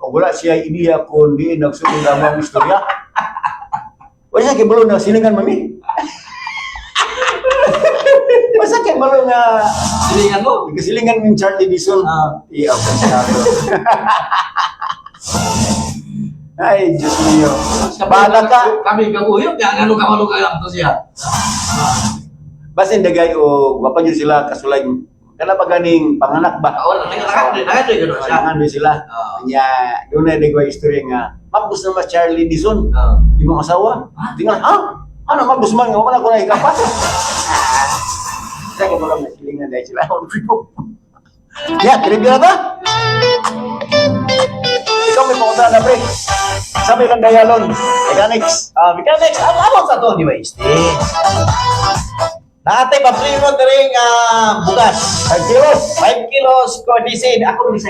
O wala siya ideya kung di nagsunod ang mga istorya. Wala siya kibalo na silingan mami. Masa kay malo nga silingan mo? Silingan ng Charlie Dizon. Iya ko Ay, Diyos niyo. Bahala ka. Kami kaguyok, kaya ano ka lang to siya. Basin dagay o wapa yun sila kasulay. Kana ba ganing panganak ba? Oo, nangadoy siya. Nangadoy sila. Kanya, doon na dagay istorya nga, mabus na mas Charlie Dizon. Di mo asawa. Tingnan, ano mabus man nga, wala ko na ikapat. Saya ko lang nasilingan dahil sila. Ya, trivia na ba? Ikaw may pakunta na, pre. Sabi lang Dayalon. Mechanics. Mechanics, ano sa to, di ba, Isti? Natay pa primo ring bugas. 5 kilos. 5 kilos cordyceps. Ako rin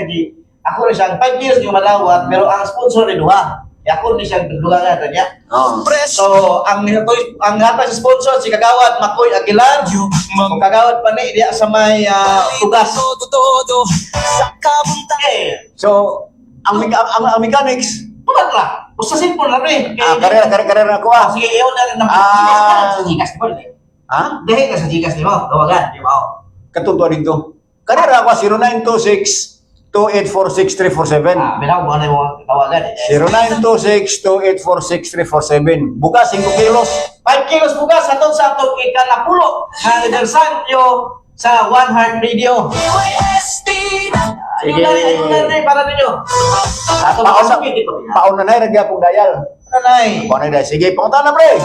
siyang 5 kilos yung malawat, pero ang sponsor ni Duha. Ako rin siyang dugangan kanya. So, ang hatag sa sponsor, si Kagawad Makoy Aguilar. Kung Kagawad pa ni, diya sa may bugas. So, ang mechanics, tumat lang. Usa simple na rin. Karera ako Sige, iyon na rin na sa Gcash mo. Dahil ka sa Gcash mo. Tawagan, di ba? Katuntua dito. Karera ako 0926-2846-347. Bilang mo na yung tawagan. 0926-2846-347. Bukas 5 kilos. 5 kilos bugas atong sa atong ikanapulo nga anibersaryo sa One Heart Radio. Ayun na rin para ninyo. Atong makasakit ito. Pauna na rin pong dayal. Nanay. Pauna na. Sige, pangunta na, pre.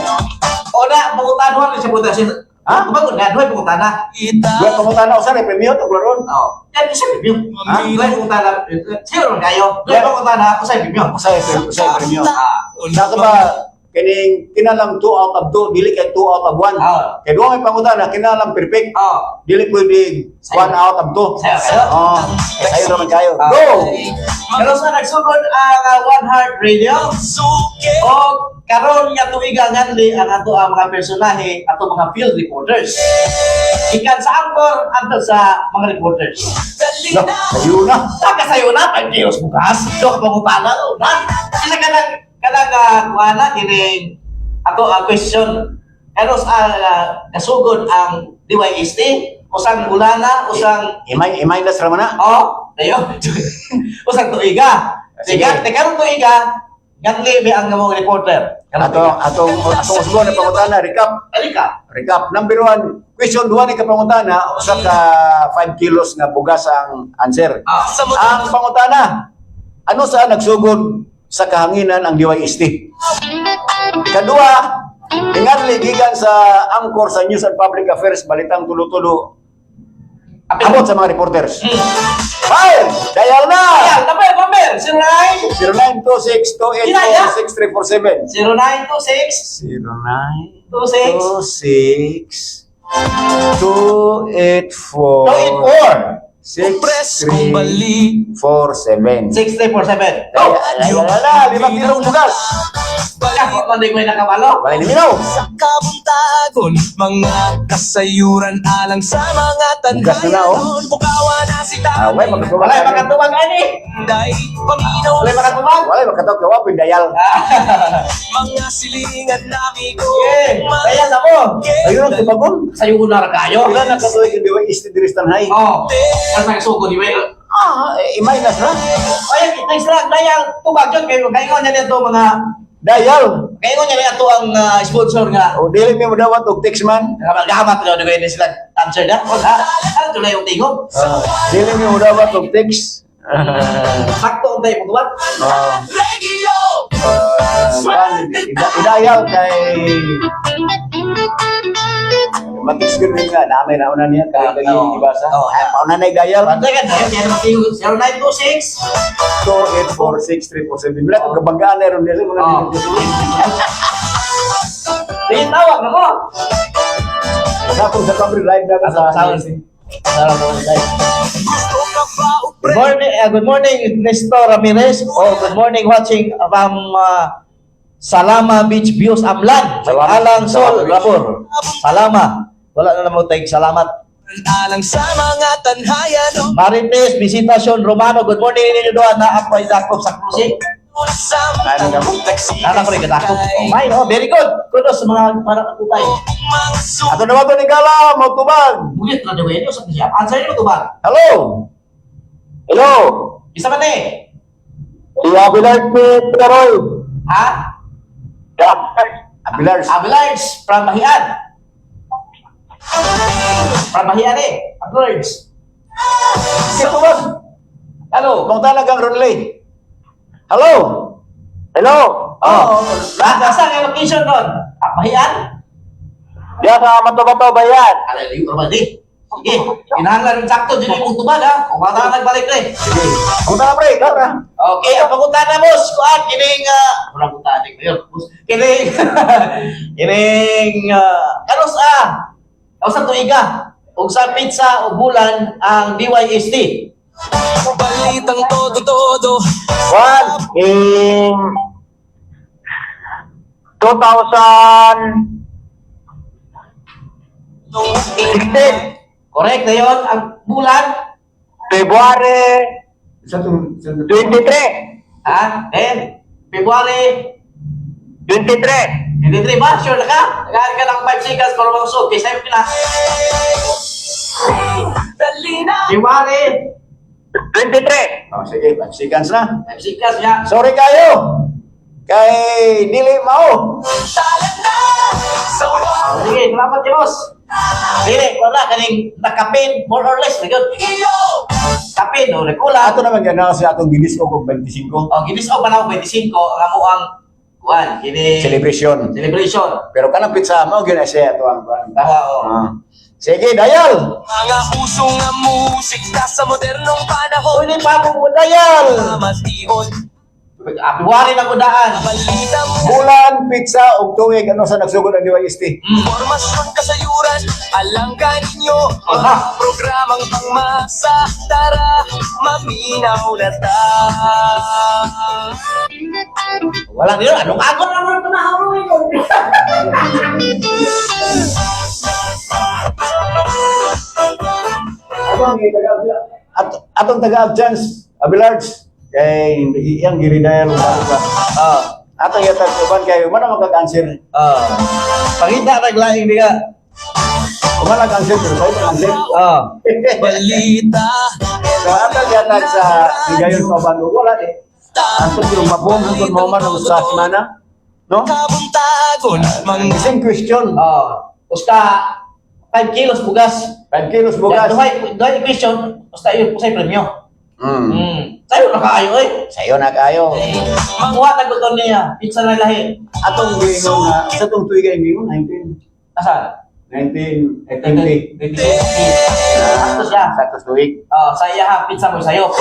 O na, panguntahan rin siya punta siya. Kumagod na, duhay panguntahan na. Duhay panguntahan na, usan, premio, taglaron. Yan, siya premium. Duhay panguntahan na. Siguro kayo. Duhay panguntahan na, usay premium. Usay premium. Nasa ba, kinalang 2 out of 2, dili kay 2 out of 1. Kaya doon may pangunta na, kinalang perfect. Dili pwede 1 out of 2. Sayo naman kayo. Go! Pero sa nagsugod ang One Heart Radio, o karon nga tuiga nganli ang ato ang mga personahe, ato mga field reporters. Ikan sa Angkor, anto sa mga reporters. Sayo na. Sayo na, 5 kilos bukas. Do ka pangutana, na. Sila kanang kuana kining ato ang question. Ano kasugod ang DYST? Usang bulana, usang imay nas raman na. Dayo. Usang tuiga. Sige, tekarong tuiga, nganli may ang mga reporter. Atong usgon na pangutana, recap. Number 1, question 2 ni kapangutana, usa ka 5 kilos nga bugas ang answer. Ang pangutana, ano sa nagsugod sa kahanginan ang DYST? Kadua, tingali gikan sa Angkor sa News and Public Affairs, balitang tulo-tulo. Abot sa mga reporters. Fire! Dial na! Number! 0926-2846-347. 0926-2846-347. 6347. 6347. Ayala, 5 kilong bugas. Ako, hindi ko yung nakabalo. Balay ni Minaw. Sa kabuntagon, mga kasayuran alang sa mga Bugas na na, tandhayan. Bukawa na si Tao. Walay magkatubag. Walay makatubag ani. Day, paminaw. Walay makatubag. Walay magkatubag. Kawapin, Dayal. Mga silingan na amigo. Dayal na mo. Ayun ang tubagon. Sayo ko na kayo. Ilan nakatuloy yung DYST Diristan High? Ano nagsugo di ba? Imay nas na. Ay, next lang, Dayal. Tubag yun. Kayo nga niya ito mga Dayal. Kayo nga niya ito ang sponsor nga. O, dili mo dawat og text man. Gahamat ko na sila answer na. Ano tuloy yung tingog? Dili mo dawat og text. Sakto ang tayo magduwat. Idayal kay Matis ko rin nga, namin na una niya, kaya kaya Oo. ibasa. Oo. Pauna na dial, Pantay ka, dahil kaya naman kayo 0926. 2846347. Wala kong kabanggaan na rin nila, mga Oo. dito. Tingin tawag na mo. Basta kung sa Camry Live na sa Good morning, Nestor Ramirez. Good morning, watching from Salama Beach Views, Amlan. Salamat. Alang Sol, Salamat. Rapor. Salama. Wala na naman tayong salamat. Alang sa mga tanhayan o Marites, Visitasyon, Romano. Good morning ninyo doon na ako ay dakop sa cruising. sa Ano ka mo? Nana ko rin kadakop. Oh, my, no? Very good. Kudos sa mga parang atutay. mga Ato naman ito ni Kala, magtubag. Ngunit na daw yun, usap niya. Answer niyo ito ba? Hello! Hello, Isa man eh. si Abilard Smith Caroy. Ha? Abilars. Abelards, from Bahian. From Bahian eh. Abelards. Ito ba? Hello. Kung talagang Ronley. Hello! Hello, Oh, nasa ang location doon? Bahian? diya sa Matabato Bayan. Alalayo naman eh. Sige, kinahanglan ng sakto, dyan yung tubad ha. Kung mata na nagbalik na eh. Sige. Kung tala pre, tara. Okay, ang pangunta na boss. Kuan, kining, walang punta din ngayon. Boss. Kining, kanos sa tuiga. Ug sa pizza o bulan ang DYST. balitang todo-todo. One in 2016, Correct na yun. Ang bulan, February Sa itong... 23, ha? Then, February 23, 23 ba? Sure na ka? Nagahan ka ng 5 seconds para mausog. Kaya sa'yo na. February 23. Oh, sige, 5 seconds na. 5 seconds niya. Sorry kayo. Kay dili mao. Sige, salamat niyo boss. Sige, wala kaning nakapin more or less na yun. Kapin, o rekula. Ato naman gana sa atong ginis ko kung 25. O, ginis o pa na 25, ang amo ang kuan, kini Celebration. celebration. Pero kanang pizza mo gina siya to ang kuan. Tawa o. Sige, dayal. Mga puso nga musika sa modernong panahon. Pwede pa akong dayal. Mamation, February na kudaan. balita mo. Bulan, pizza, ug tuig ano sa nagsugod ang DYST. Informasyon, kasayuran, alang ka ninyo. Mga programang pangmasa, tara, maminaw na ta. Wala nyo, anong agon naman ito na haruin ko. Atong taga-Abjans, Abilards, kay iyang giridayal atong yatag uban kayo man magag-answer. Pangita naglaing di ka. Kuman nag-answer pero tayo mag-answer. Balita, So atong yatag sa higayon pa bando wala eh. Antong yung mabom antong mo man sa semana. No? kabuntagon, mga Isang question. Usta 5 kilos bugas. 5 kilos bugas. Duhay question, usta yun, usay premyo. Mm. Sayo na kaayo eh. Sayo na kayo. Manguha na guton niya, pizza na lahi. Atong gingon na sa tong tuig ay gingon Asa? 1920. Sakto siya. Sakto tuig. Sa iya ha, pizza mo sayo.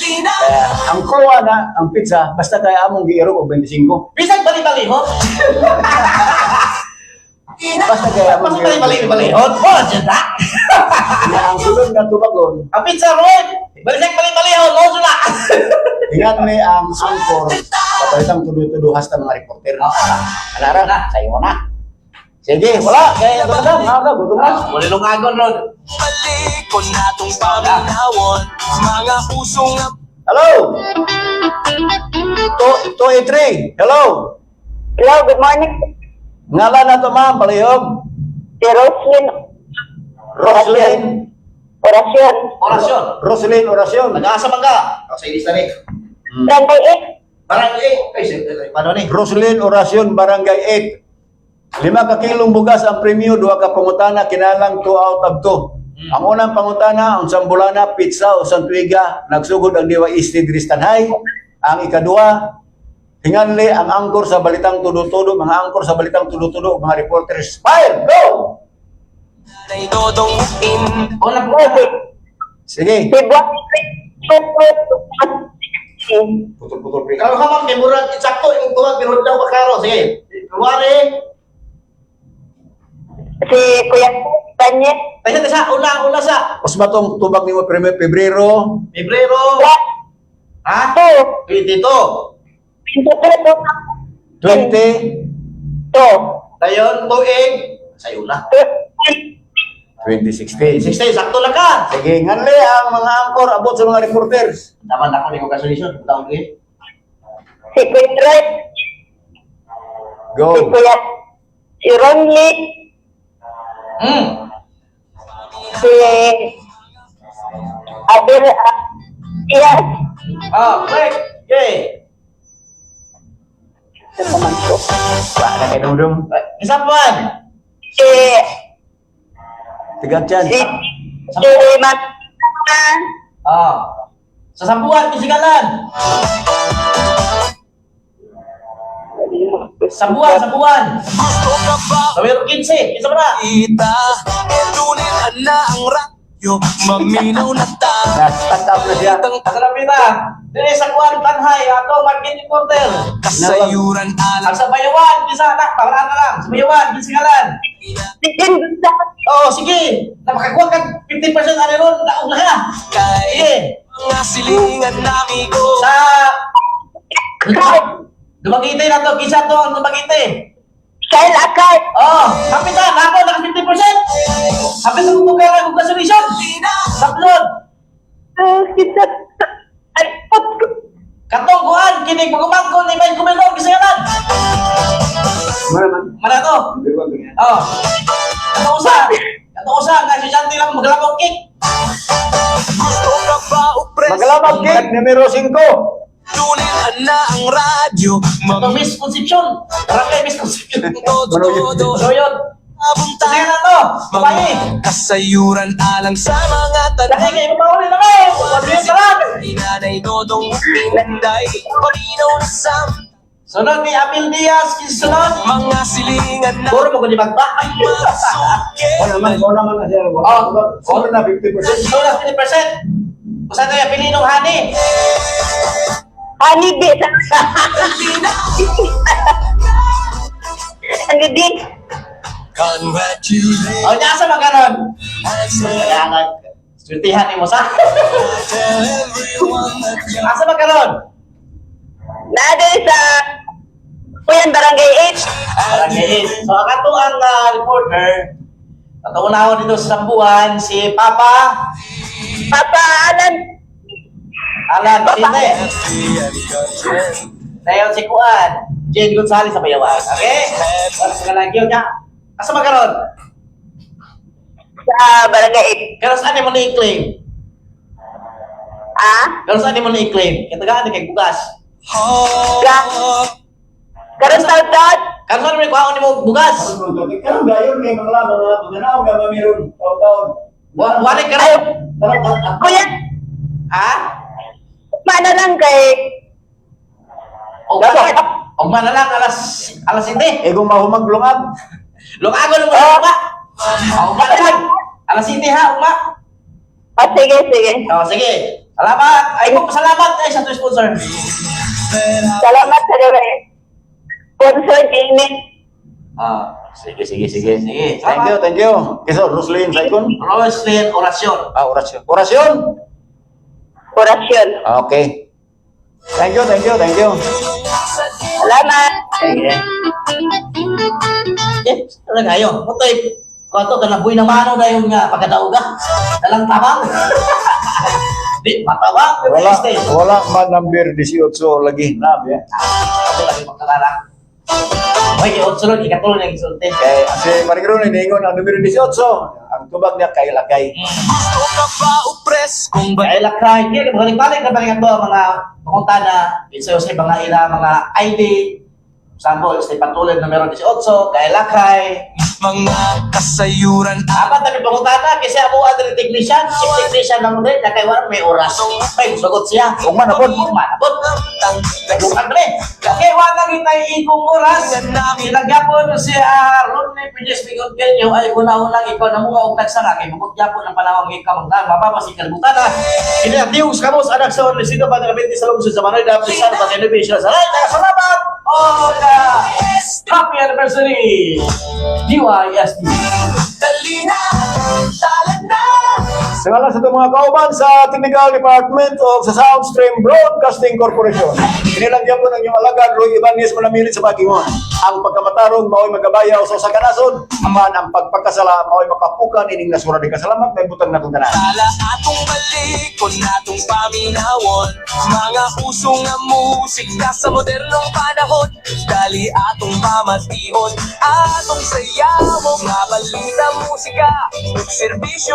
dalina. Kaya ang kuha na ang pizza basta kay among giiro og 25. Bisag bali-balihon. Basta kay among Mas bali-balihon. Oh, dyan na. ang sulod nga tubagon. Ang pizza ron. Balisag bali-balihon. Oh, sula. Ingat ni ang angkor papalitang tudo-tudo hasta mga reporter. Anara na, sayo na. Sige, wala. Kaya ito na, gutom na. Muli nung agon ron. Balikon natong paminawon, mga puso nga Hello? 283. Hello? Hello, good morning. Ngalan na to ma'am, palihog. Si Roslyn Roslyn. Orasyon. Orasyon. Roslyn Orasyon. Nag-aasa man ka. Sa ilis na rin. 38. Parang eh. Ay, paano ni? Roslyn Orasyon, Barangay 8. 5 ka kilong bugas ang premyo, 2 ka pangutana, kinalang 2 out of 2. Ang unang pangutana, ang sambulana, pizza o santuiga, nagsugod ang DYST Dristanhay. Ang ikadua, hinganli ang angkor sa balitang tudo-tudo, mga angkor sa balitang tudo-tudo, mga reporters, fire, go! Ay dodonguin. O na po. Sige. Putol-putol. Kalau ka man, kay Murad, sakto, yung tuwag, pinunod daw klaro. Sige. February. Si Kuya Tanya. Tayo sa una sa. Mas ba itong tubag ni mo Pebrero? Pebrero. Ha? 22. 20? Tayon, tuig. Sa'yo na. 2016. 16, sakto lang ka. Sige, nganli ang mga angkor abot sa mga reporters. Naman ako ni congratulations. Taon ko Si Kuya Red. Go. Si Ronly. Si Abel. Yes. Quick. Okay. Wala kay Dungdung. Isang buwan. Si Tigat yan. Si Sa sambuan, kisigalan. Sambuan. Sawiro 15. Isa mo na. Ita, elunin na ang radyo, maminaw na ta. Stand up na siya. Kasalapita. Dili sa kuwan, tanhay. Ako, market reporter. Kasayuran Ang alam sa bayawan, kisa na. Pawalaan na lang. Sa bayawan, kisigalan. Sige. Napakakuha ka 50% ano ron. Naog na ka. kay Sige. mga silingan na amigo. Sa... Dumagite na to. Kisa to ang dumagite. Kyle Akay. Kapitan. Ako, naka 50%. Kapit ang bukara kong kasulisyon. Saplod. Kita. Ay, Katong kuhan. Kinig magumangko ni Bayan Kumilong. Kisigalan. Mana to? Katong usa. Nga si Shanti lang maglabang cake. Gusto ka ba upres? Maglamag cake, numero 5. Tunin na ang radyo, Katong misconception. Barangay misconception. todo. So yun. Abunta Sige na to. Babae. kasayuran alang sa mga Dahil tanay. kayo mapahuli na kayo. Sabihin ka lang. Inanay dodong pinday, palinaw na sam. Sunod ni Apil Diaz. Sunod. Mga silingan na Puro mo ko di magba. masuke. Wala na siya. Wala na 50%. Sunod na 50%. Usa tayo Pilinong Hani. Ani bit. Ani bit. Congratulations. O, niya sa maganon. Kaya nga, switihan ni mo sa. Asa maganon? Nado sa Kuyan Barangay 8. Barangay 8. So, akato ang reporter. Katuunahon dito sa Sambuan, si Papa Alan Sinde. Dayon si Kuan, Jane Gonzales sa Bayawan. Okay? Para sa kalagyo niya. Asa maganon? Sa Barangay Pero saan mo na-i-claim? Pero saan mo na-i-claim? Kitagaan kay bugas. Karon taon. Kano saan mo ikuhaon mo bugas? Karon gayon kay mga maganaw nga mamiron taon. Walik ka rin. Kuya, mana lang kay O man na lang, alas hindi. Kung mahumaglungag. Lungago na mo na uma. O man na lang. Alas hindi ha, uma. sige. Sige. Salamat. Ay po, salamat sa to sponsor. Salamat sa gabi. Sponsor ini. Sige. Thank you. Kiso, Roslyn Saikon. Roslyn Orasyon. Orasyon. Okay. Thank you. Salamat. Sige. Talaga ayo. Mutoy. Kato ka na buhay na mano na yung pagkadaog ka. Dalang tamang. Di, matawang. Wala man number 18 lagi na. Ako lagi magkakala. Okay, sunod, ikatulong na isulti. Kay si Marigron ningon ang numero 18. Ang tubag niya kay Lakay. Gusto ka ba upres? Kung ba Kaya lakray, balik-balik na balik ito ang mga pakunta na sa mga ila, mga ID, Example, stay patulad numero 18, Kailakay. Mga kasayuran Apat na pangutana kasi amo adre technician, chief technician ng din, kay wala may oras. May sagot siya. Kung manapod. Nagbukan rin. Kaya wala kita ikong oras. Ilagyapon si Ron Pinyes Bigot Kenyo ay una-unang ikaw na mga og nagsara kay mabutyapon ang panahon ng ikaw magdaan. Mapapasi kalbutana. Kinatius kamos anak sa Orlisito pa nagabinti sa lungsod sa Manoy da Prisan sa Innovation. Salamat! Oh, happy anniversary! DYSD. Sa ngalan sa itong mga kauban sa Technical Department o sa Soundstream Broadcasting Corporation, inilagyan po ng inyong alagad Roy Ibanez manamilit sa Bakingon. Ang pagkamatarong mao'y magabayaw sa saganason, aman ang pagpagkasala mao'y makapukan ining nasura di kasalamat may butang na tundanan. Tala atong balikon natong paminawon mga usong nga musika sa modernong panahon. Dali atong pamation atong sayawong nga balita musika ug serbisyo